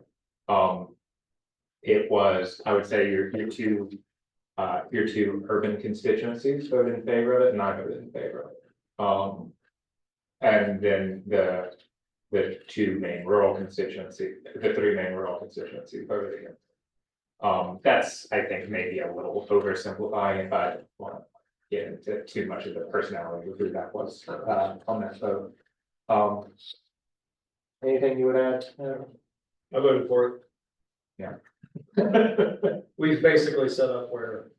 It was, I would say, your two urban constituencies voted in favor of it, and I voted in favor of it. And then the 3 main rural constituencies voted against. That's, I think, maybe a little oversimplifying if I want to get into too much of the personality of who that was on that vote. Anything you would add? I voted for it. Yeah. We've basically set up where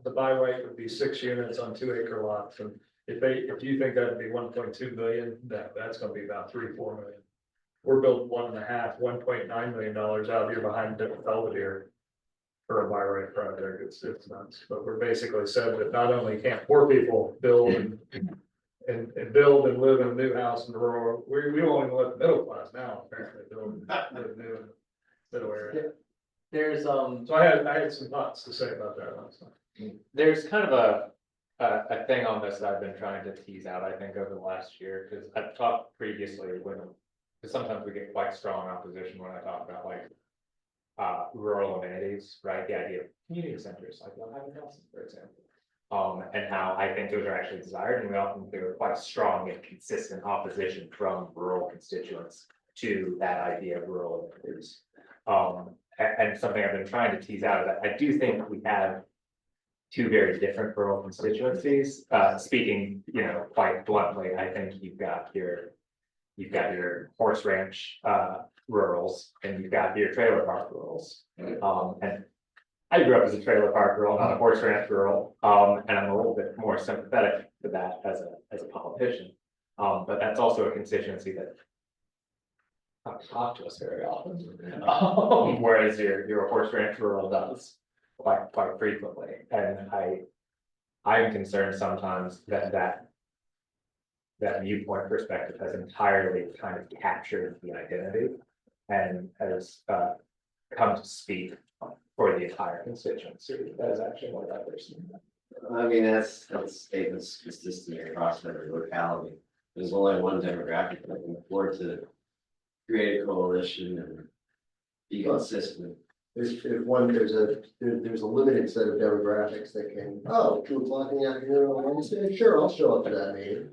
the buy right would be 6 units on 2 acre lots, and if you think that'd be 1.2 million, that's gonna be about 3-4 million. We're building $1.9 million out here behind Belvedere for a buy right project. It's nuts, but we're basically said that not only can't poor people build and build and live in a new house in the rural, we won't even let the middle class now apparently build and live new in the middle area. There's So I had some thoughts to say about that last time. There's kind of a thing on this that I've been trying to tease out, I think, over the last year, because I've talked previously when, because sometimes we get quite strong opposition when I talk about like rural amenities, right? The idea of community centers, like Ohio Nelson, for example, and how I think those are actually desired, and we often there are quite strong and consistent opposition from rural constituents to that idea of rural amenities. And something I've been trying to tease out is that I do think we have 2 very different rural constituencies. Speaking, quite bluntly, I think you've got your horse ranch rurals, and you've got your trailer park rurals. And I grew up as a trailer park rural, not a horse ranch rural, and I'm a little bit more sympathetic to that as a politician. But that's also a constituency that doesn't talk to us very often, whereas your horse ranch rural does quite frequently. And I'm concerned sometimes that viewpoint perspective has entirely kind of captured the identity and has come to speak for the entire constituency. That is actually what that person. I mean, that's statements consistent across every locality. There's only one demographic that can afford to create a coalition and be consistent. There's a limited set of demographics that can, 2 o'clock in the afternoon on Wednesday, sure, I'll show up to that meeting.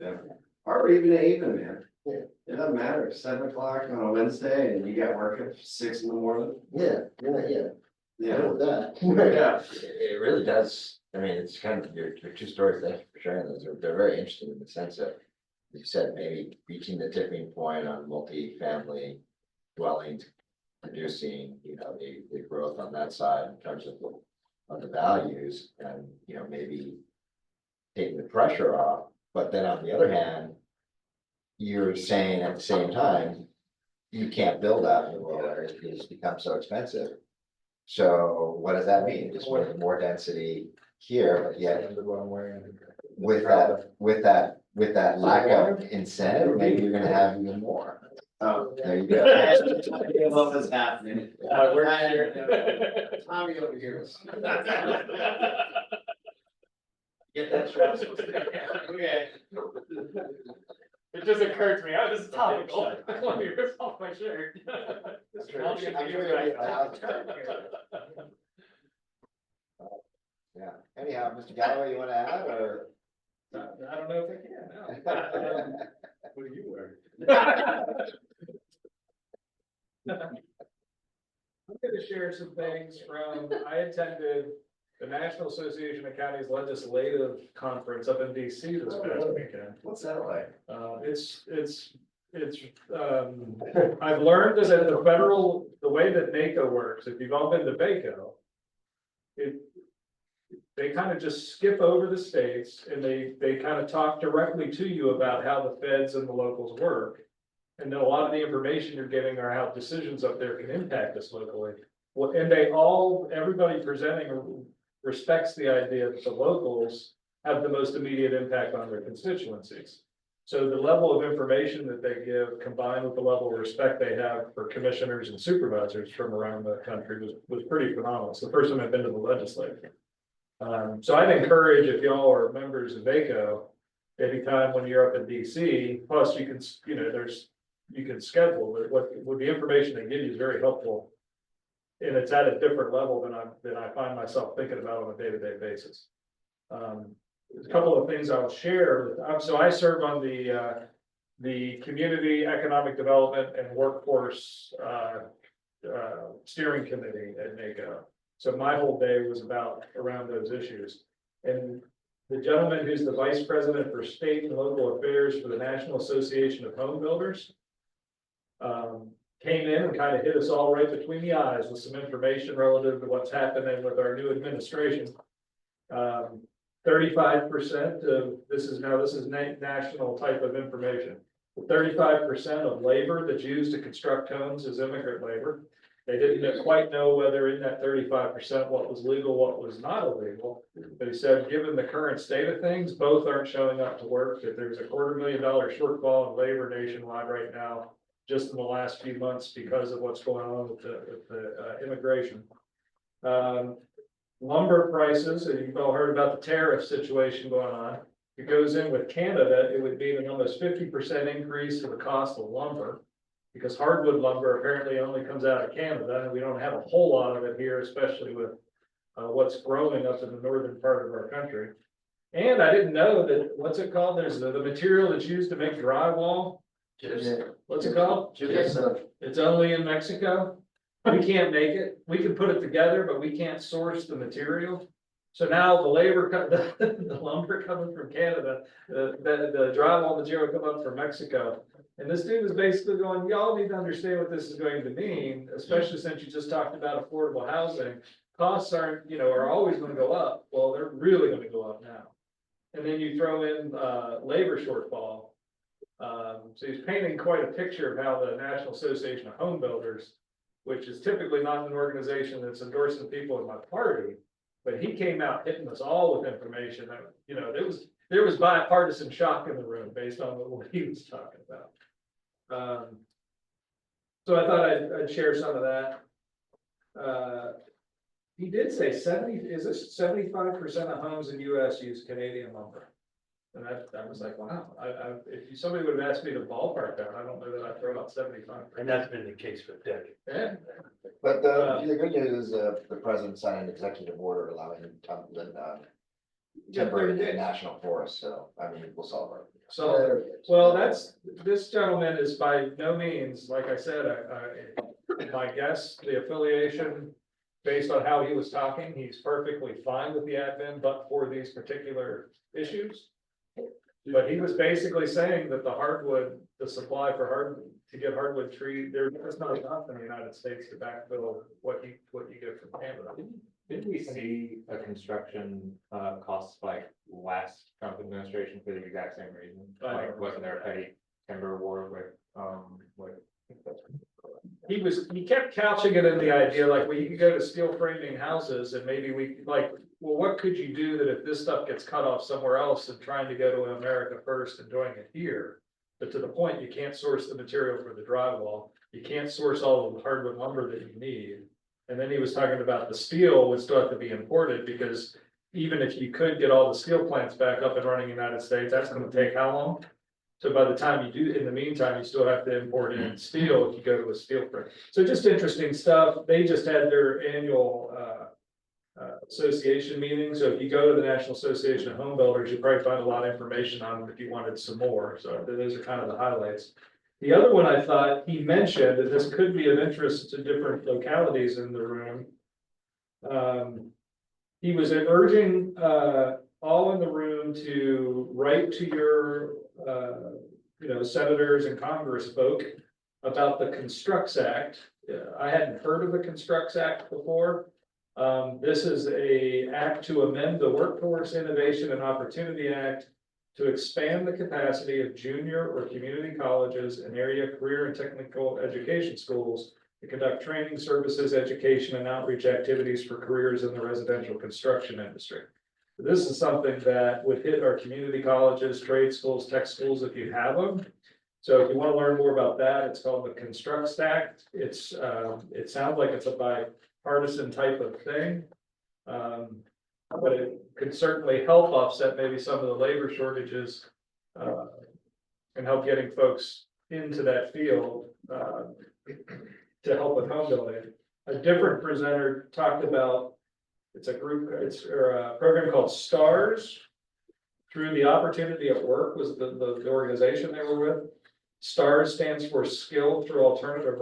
Or even at even, man. Yeah. It doesn't matter, 7 o'clock on a Wednesday and you got work at 6 in the morning. Yeah. Yeah. With that. Yeah. It really does, I mean, it's kind of your two stories, thank you for sharing those, they're very interesting in the sense of. You said maybe reaching the tipping point on multi-family dwellings, producing, the growth on that side in terms of the values and, maybe. Taking the pressure off, but then on the other hand. You're saying at the same time, you can't build out in the rural areas because it's become so expensive. So what does that mean? Just more density here, but yet with that lack of incentive, maybe you're gonna have even more. Oh. There you go. I love what's happening. Tommy over here. Get that stress. Okay. It just occurred to me, oh, this is topical. Let me rip off my shirt. I'm sure you'll be allowed to. Yeah, anyhow, Mr. Galloway, you wanna add or? I don't know if I can, no. What do you wear? I'm gonna share some things from, I attended the National Association of Counties Legislative Conference up in DC this past weekend. What's that like? I've learned that at the federal, the way that NACO works, if you've all been to VACO, they kind of just skip over the states and they kind of talk directly to you about how the feds and the locals work. And then a lot of the information you're getting are how decisions up there can impact us locally. Well, and everybody presenting respects the idea that the locals have the most immediate impact on their constituencies. So the level of information that they give combined with the level of respect they have for commissioners and supervisors from around the country was pretty phenomenal. It's the first time I've been to the legislature. So I'd encourage, if y'all are members of VACO, anytime when you're up in DC, plus you can, you can schedule, but what the information they give you is very helpful. And it's at a different level than I find myself thinking about on a day-to-day basis. There's a couple of things I'll share. So I serve on the Community Economic Development and Workforce Steering Committee at NACO. So my whole day was around those issues. And the gentleman who's the Vice President for State and Local Affairs for the National Association of Home Builders came in and kind of hit us all right between the eyes with some information relative to what's happening with our new administration. 35% of this is national type of information. 35% of labor that's used to construct homes is immigrant labor. They didn't quite know whether in that 35% what was legal, what was not illegal. But he said, given the current state of things, both aren't showing up to work. That there's a $250,000 shortfall in labor nationwide right now, just in the last few months because of what's going on with the immigration. Lumber prices, and you've all heard about the tariff situation going on. If it goes in with Canada, it would be an almost 50% increase in the cost of lumber. Because hardwood lumber apparently only comes out of Canada, and we don't have a whole lot of it here, especially with what's growing up in the northern part of our country. And I didn't know that, what's it called? There's the material that's used to make drywall. What's it called? It's only in Mexico. We can't make it. We can put it together, but we can't source the material. So now the the lumber coming from Canada, the drywall material coming up from Mexico. And this dude was basically going, y'all need to understand what this is going to mean, especially since you just talked about affordable housing. Costs are always going to go up. Well, they're really going to go up now. And then you throw in labor shortfall. So he's painting quite a picture of how the National Association of Home Builders, which is typically not an organization that's endorsing people in my party, but he came out hitting us all with information that, there was bipartisan shock in the room based on what he was talking about. So I thought I'd share some of that. He did say 75% of homes in US use Canadian lumber. And I was like, wow, if somebody would have asked me to ballpark that, I don't know that I'd throw out 75. And that's been the case for decades. Yeah. But the good news is, the president signed an executive order allowing timber in the national forest, so, I mean, we'll solve it. So, well, this gentleman is by no means, like I said, my guess, the affiliation, based on how he was talking, he's perfectly fine with the admin, but for these particular issues. But he was basically saying that the supply for to get hardwood tree, there's not enough in the United States to backfill what you get from Canada. Didn't we see a construction cost spike last Trump administration for the exact same reason? Like, wasn't there a petty timber war with? He kept couching it in the idea like, well, you could go to steel framing houses and maybe we like, well, what could you do that if this stuff gets cut off somewhere else and trying to go to America first and doing it here? But to the point, you can't source the material for the drywall. You can't source all of the hardwood lumber that you need. And then he was talking about the steel would still have to be imported because even if you could get all the steel plants back up and running in the United States, that's going to take how long? So by the time you do, in the meantime, you still have to import in steel if you go to a steel frame. So just interesting stuff. They just had their annual association meeting. So if you go to the National Association of Home Builders, you'll probably find a lot of information on them if you wanted some more. So those are kind of the highlights. The other one I thought he mentioned, and this could be of interest to different localities in the room. He was urging all in the room to write to your senators and Congress folk about the Constructs Act. I hadn't heard of the Constructs Act before. This is an act to amend the Workforce Innovation and Opportunity Act to expand the capacity of junior or community colleges and area career and technical education schools to conduct training, services, education, and outreach activities for careers in the residential construction industry. This is something that would hit our community colleges, trade schools, tech schools, if you have them. So if you want to learn more about that, it's called the Constructs Act. It sounds like it's a bipartisan type of thing. But it could certainly help offset maybe some of the labor shortages and help getting folks into that field to help with home building. A different presenter talked about it's a program called STARS. Through the Opportunity at Work was the organization they were with. STARS stands for Skilled Through alternate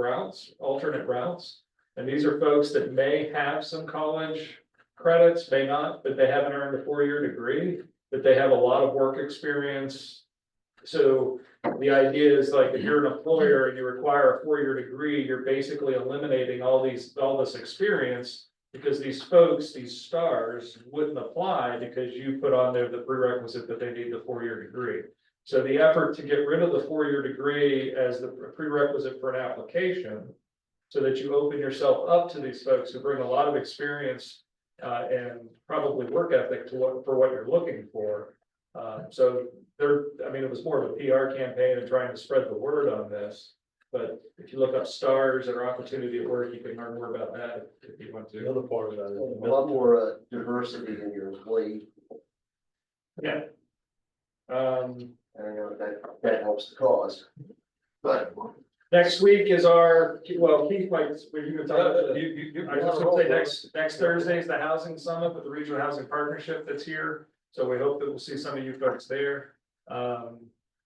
routes. And these are folks that may have some college credits, may not, but they haven't earned a 4-year degree, but they have a lot of work experience. So the idea is like if you're an employer and you require a 4-year degree, you're basically eliminating all this experience because these folks, these stars, wouldn't apply because you put on there the prerequisite that they need the 4-year degree. So the effort to get rid of the 4-year degree as the prerequisite for an application, so that you open yourself up to these folks who bring a lot of experience and probably work ethic for what you're looking for. So it was more of a PR campaign and trying to spread the word on this. But if you look up STARS or Opportunity at Work, you can learn more about that if you want to. Another part of that, a lot more diversity in your employee. Yeah. I don't know if that helps the cause, but. Next week is Keith might, you can talk about, I was just gonna say next Thursday is the housing summit with the Regional Housing Partnership that's here. So we hope that we'll see some of you folks there. And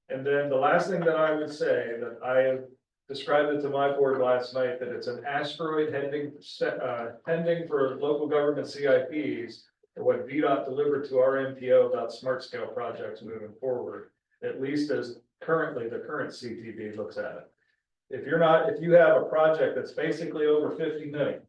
then the last thing that I would say that I have described it to my board last night, that it's an asteroid pending for local government CIPs, or what VDOT delivered to our MPO about smart scale projects moving forward, at least as currently the current CTV looks at it. If you have a project that's basically over 50 million.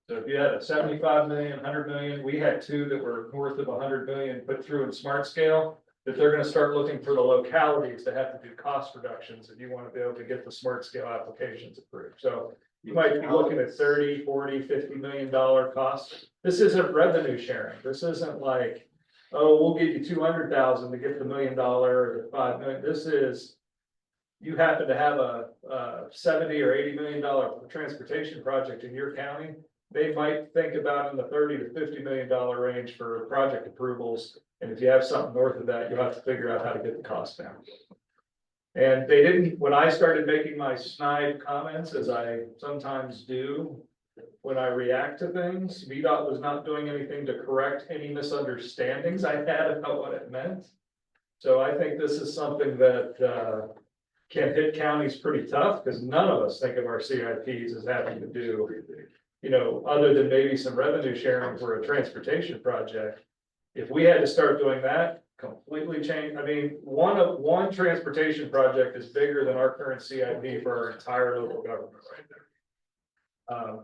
So if you had a 75 million, 100 million, we had two that were north of 100 million put through in smart scale, that they're going to start looking for the localities to have to do cost reductions if you want to be able to get the smart scale applications approved. So you might be looking at 30, 40, $50 million costs. This isn't revenue sharing. This isn't like, oh, we'll give you 200,000 to get the $1 million or the 5 million. This is, you happen to have a $70 or $80 million transportation project in your county, they might think about in the $30 to $50 million range for project approvals. And if you have something north of that, you'll have to figure out how to get the cost down. And they didn't, when I started making my snide comments, as I sometimes do, when I react to things, VDOT was not doing anything to correct any misunderstandings I had about what it meant. So I think this is something that, can hit counties pretty tough, because none of us think of our CIPs as having to do, you know, other than maybe some revenue sharing for a transportation project. If we had to start doing that, completely change, I mean, one transportation project is bigger than our current CIP for our entire local government right now.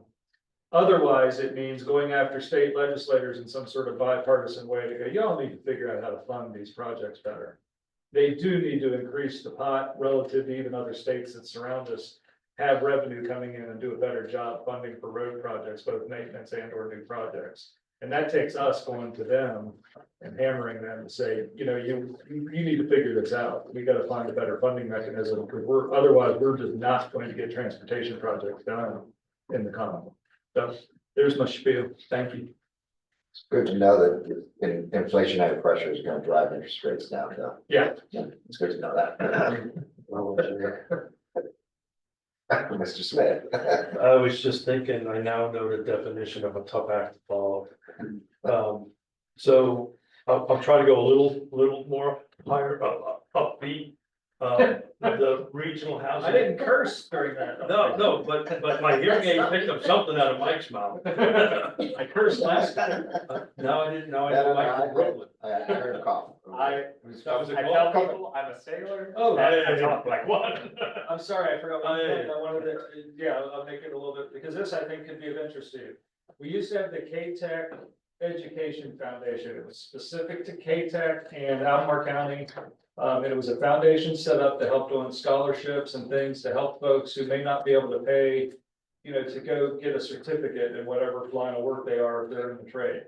Otherwise, it means going after state legislators in some sort of bipartisan way to go, y'all need to figure out how to fund these projects better. They do need to increase the pot relative to even other states that surround us, have revenue coming in and do a better job funding for road projects, both maintenance and or new projects. And that takes us going to them and hammering them to say, you know, you need to figure this out. We gotta find a better funding mechanism, because otherwise we're just not going to get transportation projects done in the Commonwealth. So there's my spiel. Thank you. It's good to know that inflationary pressure is gonna drive interest rates down, though. Yeah. It's good to know that. Mr. Smith. I was just thinking, I now know the definition of a tough act to follow. So I'll try to go a little more higher upbeat. The regional housing. I didn't curse during that. No, but my hearing aid picked up something out of Mike's mouth. I cursed last time. No, I didn't, Mike from Brooklyn. I heard a cough. I tell people I'm a sailor. Oh, I talk like one. I'm sorry, I forgot one thing. I wanted to, yeah, I'll make it a little bit, because this I think could be of interest to you. We used to have the K-Tech Education Foundation. It was specific to K-Tech and Albemarle County. And it was a foundation set up to help doing scholarships and things to help folks who may not be able to pay, you know, to go get a certificate in whatever line of work they are if they're in the trade.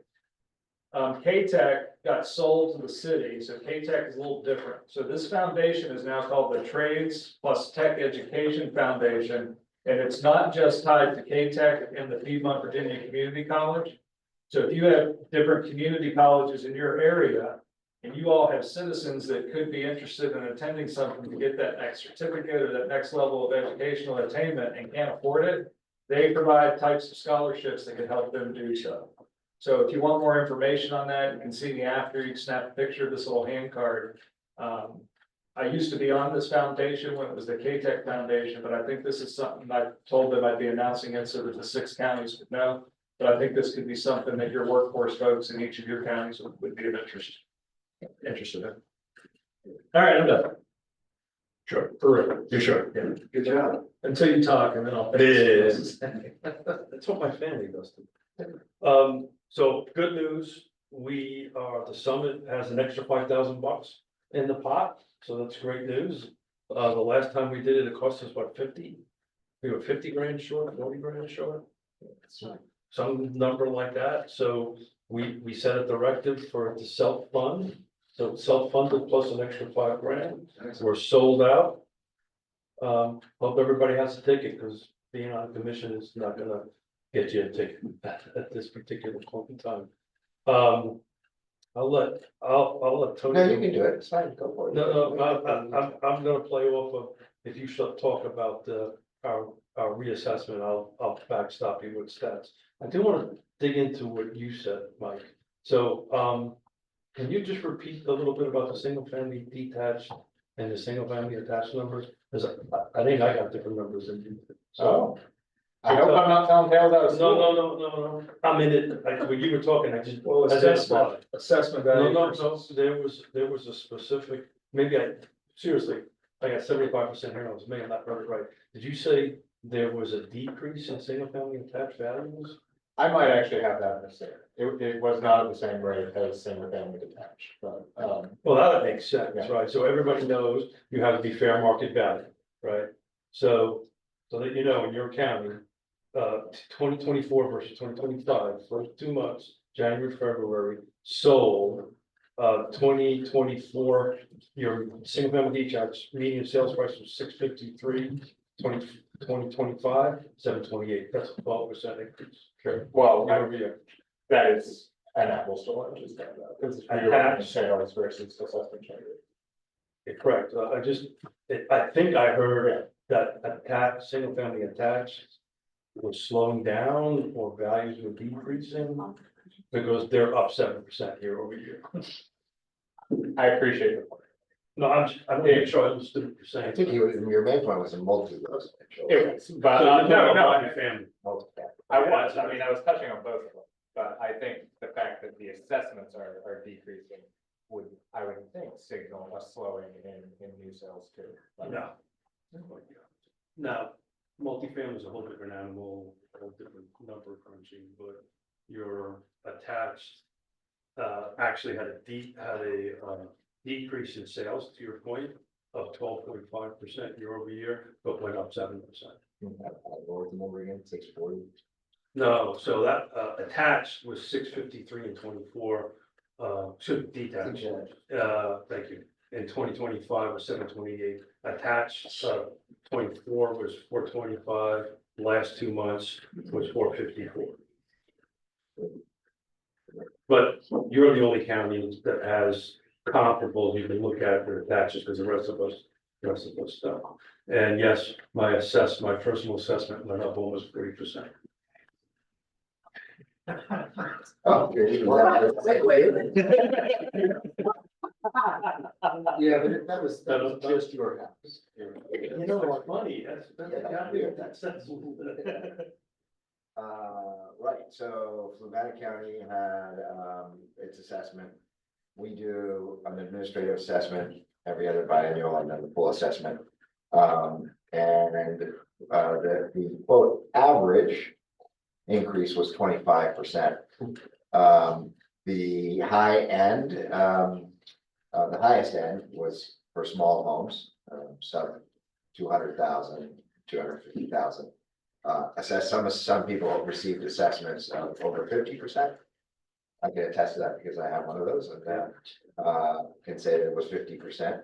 K-Tech got sold to the city, so K-Tech is a little different. So this foundation is now called the Trades Plus Tech Education Foundation. And it's not just tied to K-Tech and the Piedmont Virginia Community College. So if you have different community colleges in your area, and you all have citizens that could be interested in attending something to get that next certificate or that next level of educational attainment and can't afford it, they provide types of scholarships that can help them do so. So if you want more information on that, you can see me after, you can snap a picture of this little hand card. I used to be on this foundation when it was the K-Tech Foundation, but I think this is something I told them I'd be announcing it so that the 6 counties would know. But I think this could be something that your workforce folks in each of your counties would be of interested in. All right, I'm done. Sure. For real. You're sure? Yeah. Good job. Until you talk and then I'll. That's what my family does. So good news, the summit has an extra $5,000 in the pot, so that's great news. The last time we did it, it cost us what, 50? We were 50 grand short, 40 grand short. Some number like that, so we set a directive for it to self-fund. So it's self-funded plus an extra 5 grand, we're sold out. Hope everybody has a ticket, because being on a commission is not gonna get you a ticket at this particular point in time. I'll let Tony. No, you can do it. It's fine. Go for it. No, I'm gonna play off of, if you should talk about our reassessment, I'll backstop you with stats. I do wanna dig into what you said, Mike. So, can you just repeat a little bit about the single family detached and the single family attached numbers? Because I think I got different numbers than you. Oh, I hope I'm not telling tales out of school. No. I'm in it, like, when you were talking, I just. Well, assessment value. No, there was a specific, maybe seriously, I got 75% here, I was maybe not really right. Did you say there was a decrease in single family attached values? I might actually have that mistake. It was not at the same rate as single family detached, but, Well, that makes sense, right? So everybody knows you have to be fair market value, right? So that you know, in your county, 2024 versus 2025, first 2 months, January, February, sold. 2024, your single family detached median sales price was 653. 2025, 728. That's a 12% increase. sure, well, Year over year. that is an apples to oranges. Because it's sales versus assessment change. Correct, I think I heard that single family attached was slowing down or values were decreasing because they're up 7% year over year. I appreciate the point. No, I'm not sure I understood what you're saying. I think your main point was a multi-residential. It was, but, So you're talking no, about no, family. I was, I mean, I was touching on both of them, but I think the fact that the assessments are decreasing I would think signal a slowing in new sales too. But- No. Now, multifamily is a whole different animal, a whole different number crunching, but your attached actually had a decrease in sales, to your point, of 12.5% year over year, but went up 7%. What was the number again, 640? No, so that attached was 653 and 24, should detached, thank you. In 2025 was 728, attached 24 was 425, last 2 months was 454. But you're the only county that has comparables you can look at for attaches, because the rest of us don't. And yes, my personal assessment went up almost 30%. Oh. Wait. Yeah, but that was just your house. You know, it's money, that's. Right, so Fluvanna County had, its assessment. We do an administrative assessment every other biennial and then the full assessment. And the quote average increase was 25%. The high end, the highest end was for small homes, sub 200,000, 250,000. Some people received assessments of over 50%. I can attest to that because I have one of those and can say that it was 50%.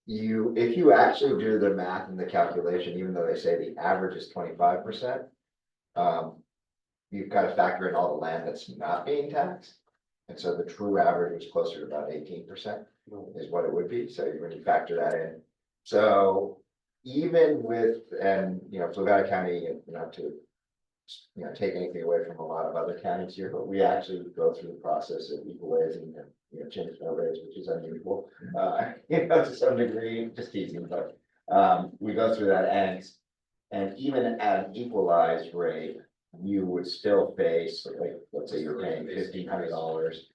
If you actually do the math and the calculation, even though they say the average is 25%, you've got to factor in all the land that's not being taxed. And so the true average was closer to about 18% is what it would be. So when you factor that in. So even with, and Fluvanna County, not to take anything away from a lot of other counties here, but we actually go through the process of equalizing and change no raise, which is unusual, to some degree, just teasing, but we go through that and even at an equalized rate, you would still face, like, let's say you're paying $1,500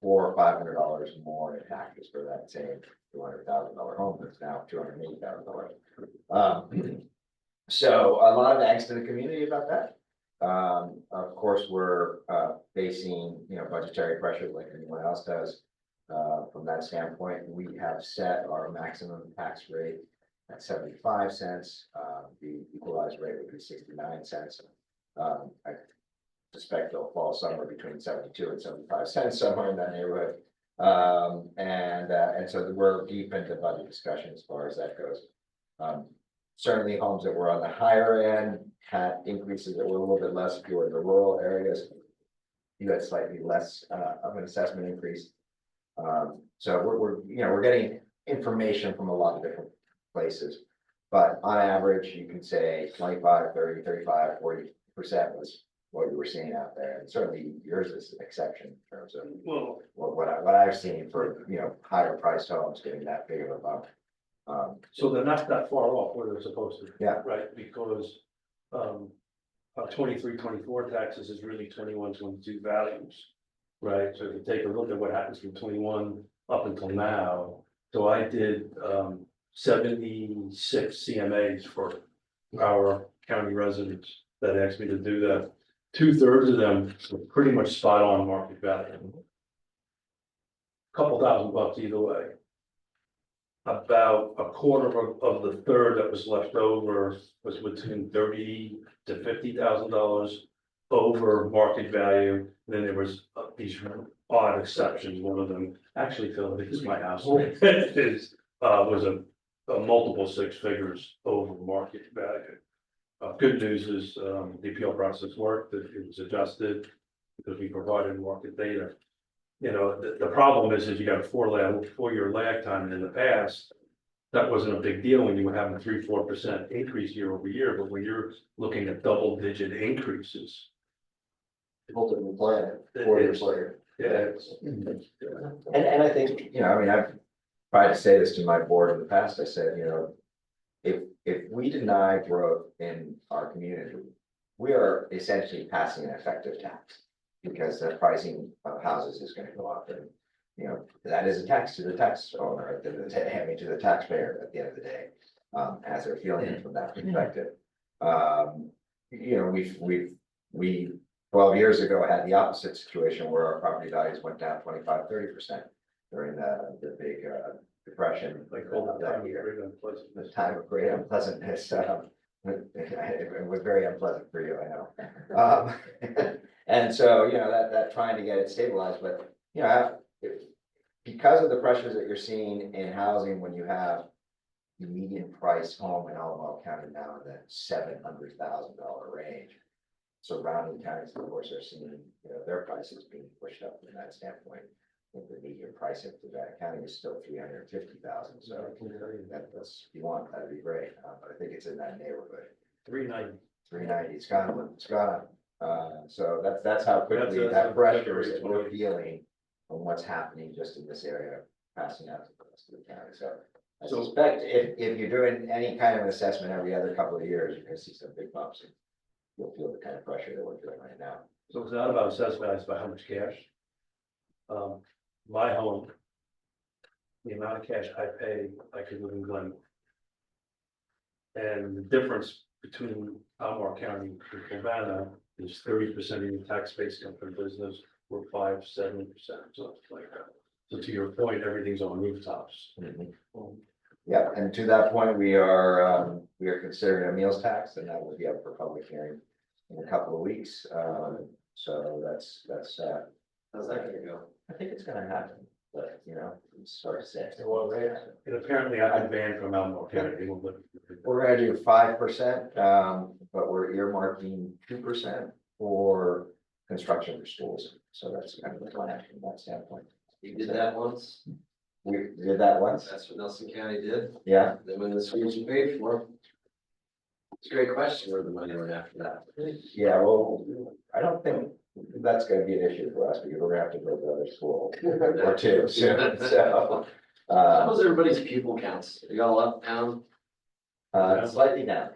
or $500 more in taxes for that same $200,000 home that's now $280,000. So a lot of angst in the community about that. Of course, we're facing budgetary pressure like anyone else does. From that standpoint, we have set our maximum tax rate at 75 cents. The equalized rate would be 69 cents. I suspect they'll fall somewhere between 72 and 75 cents, somewhere in that neighborhood. And so we're deep into budget discussion as far as that goes. Certainly homes that were on the higher end had increases that were a little bit less. If you were in the rural areas, you had slightly less of an assessment increase. So we're getting information from a lot of different places. But on average, you can say 25, 30, 35, 40% was what you were seeing out there. And certainly yours is an exception in terms of what I've seen for higher priced homes getting that big of a bump. So they're not that far off where they're supposed to. Yeah. Right, because 23, 24 taxes is really 21, 22 values. Right, so if you take a look at what happens from 21 up until now, so I did 76 CMAs for our county residents that asked me to do that. 2/3 of them were pretty much spot on market value. Couple $1,000 either way. About a quarter of the third that was left over was between $30,000 to $50,000 over market value. And then there was these odd exceptions. One of them, actually, Phil, I think it's my house, was a multiple six figures over market value. Good news is the appeal process worked, that it was adjusted because we provided market data. You know, the problem is you got a 4-year lag time, and in the past. That wasn't a big deal when you were having 3-4% increase year over year, but when you're looking at double-digit increases. Ultimately plan it 4 years later. Yeah. And I think, you know, I mean, I've tried to say this to my board in the past. I said, you know, if we deny growth in our community, we are essentially passing an effective tax. Because the pricing of houses is gonna go up, and, you know, that is a tax to the tax owner at the end of the day, I mean, to the taxpayer at the end of the day. As they're feeling it from that perspective. You know, we 12 years ago had the opposite situation where our property values went down 25-30% during the big depression. Like all the that time, year. The time of great unpleasantness. It was very unpleasant for you, I know. And so, you know, that trying to get it stabilized, but, you know, because of the pressures that you're seeing in housing, when you have the median price home in Albemarle County now in the $700,000 range. Surrounding counties, of course, are seeing, you know, their prices being pushed up from that standpoint. I think the median price in Fluvanna County is still $350,000, so that's, if you want, that'd be great, but I think it's in that neighborhood. 390. 390, it's gone. So that's how quickly that pressure is we're feeling on what's happening just in this area, passing out to the rest of the county, so. I suspect if you're doing any kind of an assessment every other couple of years, you're gonna see some big bumps. And you'll feel the kind of pressure that we're feeling right now. So it's not about assessment, it's about how much cash. My home, the amount of cash I pay, I could live in Glen. And the difference between Albemarle County and Fluvanna is 30% of your tax base comes from business, or 5-7%, something like that. So to your point, everything's on rooftops. Yeah, and to that point, we are considering a meals tax, and that will be up for public hearing in a couple of weeks. So that's. How's that gonna go? I think it's gonna happen, but you know, it's hard to say. And apparently I've been banned from Albemarle County. They won't let me. We're gonna do 5%, but we're earmarking 2% for construction for schools. So that's kind of the plan from that standpoint. You did that once, We did that once, that's what Nelson County did, yeah. then when the Swedes paid for them. It's a great question where the money went after that. Yeah, well, I don't think that's gonna be an issue for us, because we're gonna have to build another school or two soon, so. How's everybody's pupil counts? Are y'all up, down? Slightly down,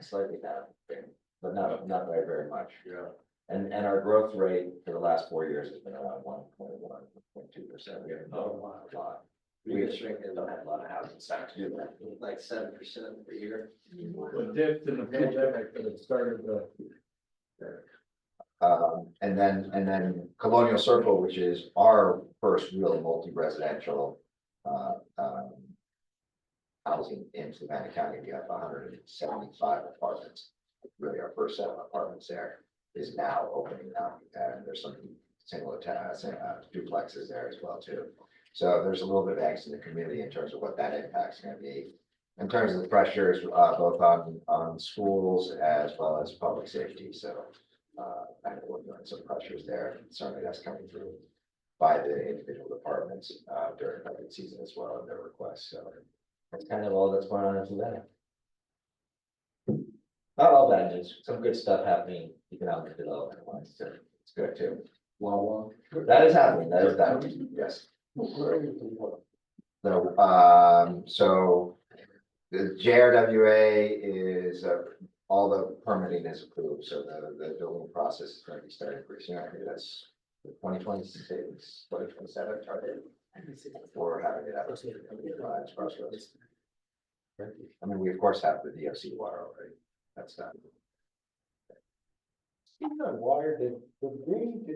but not by very much. Yeah. And our growth rate for the last 4 years has been around 1.1-1.2%. We haven't done a lot. We have shrinking, don't have a lot of housing stock to do that. Like 7% per year. It dipped in the pandemic, but it started to. And then Colonial Circle, which is our first real multi-residential housing in Fluvanna County. We have 175 apartments. Really, our first set of apartments there is now opening up, and there's some single duplexes there as well too. So there's a little bit of angst in the community in terms of what that impact's gonna be. In terms of the pressures, both on schools as well as public safety, so. I know we're doing some pressures there, certainly that's coming through by the individual departments, during budget season as well, and their requests, so. That's kind of all that's going on in Fluvanna. Not all bad news, some good stuff happening, economic development wise, so it's good too. Well, That is happening, yes. So the JRWA is, all the permitting is approved, so the building process is going to be starting pretty soon. I think that's the 2026, 2027 target. For having it out. Crossroads. I mean, we of course have the DFC water already, that's done. Speaking of water, did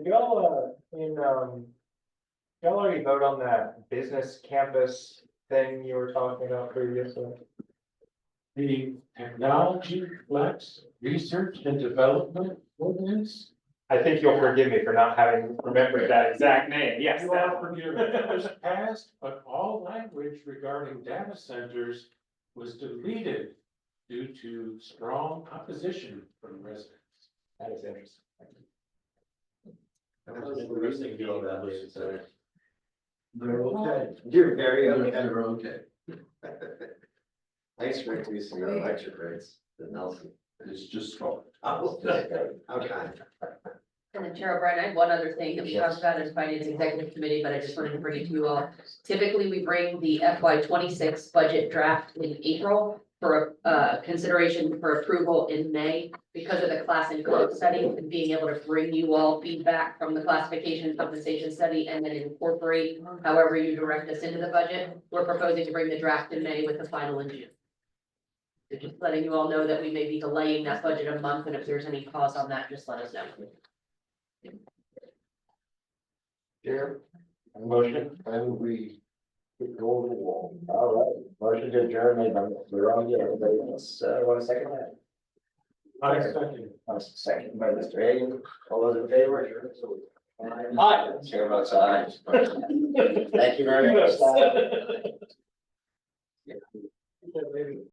y'all, y'all already vote on that business campus thing you were talking about previously? The technology flex research and development ordinance. I think you'll forgive me for not having remembered that exact name, yes. You are forgiven. It was passed, but all language regarding data centers was deleted due to strong opposition from residents. That is interesting. That was interesting to know that. They're okay. You're very okay. They're okay. I expect to be some electric rates than Nelson. It's just started. Oh, okay. And then Chair O'Brien, I have one other thing that we talked about as Finance Executive Committee, but I just wanted to bring it to you all. Typically, we bring the FY 26 budget draft in April for consideration for approval in May because of the class and code study and being able to bring you all feedback from the classification compensation study and then incorporate however you direct us into the budget. We're proposing to bring the draft in May with the final in June. So just letting you all know that we may be delaying that budget a month, and if there's any pause on that, just let us know. Chair, motion, and we go over the wall. All right, motion to adjourn made by Mr. Rongi. Everybody else, want a second that? I second. Second by Mr. Hagan. All those in favor? Aye. Chair votes aye. Thank you very much.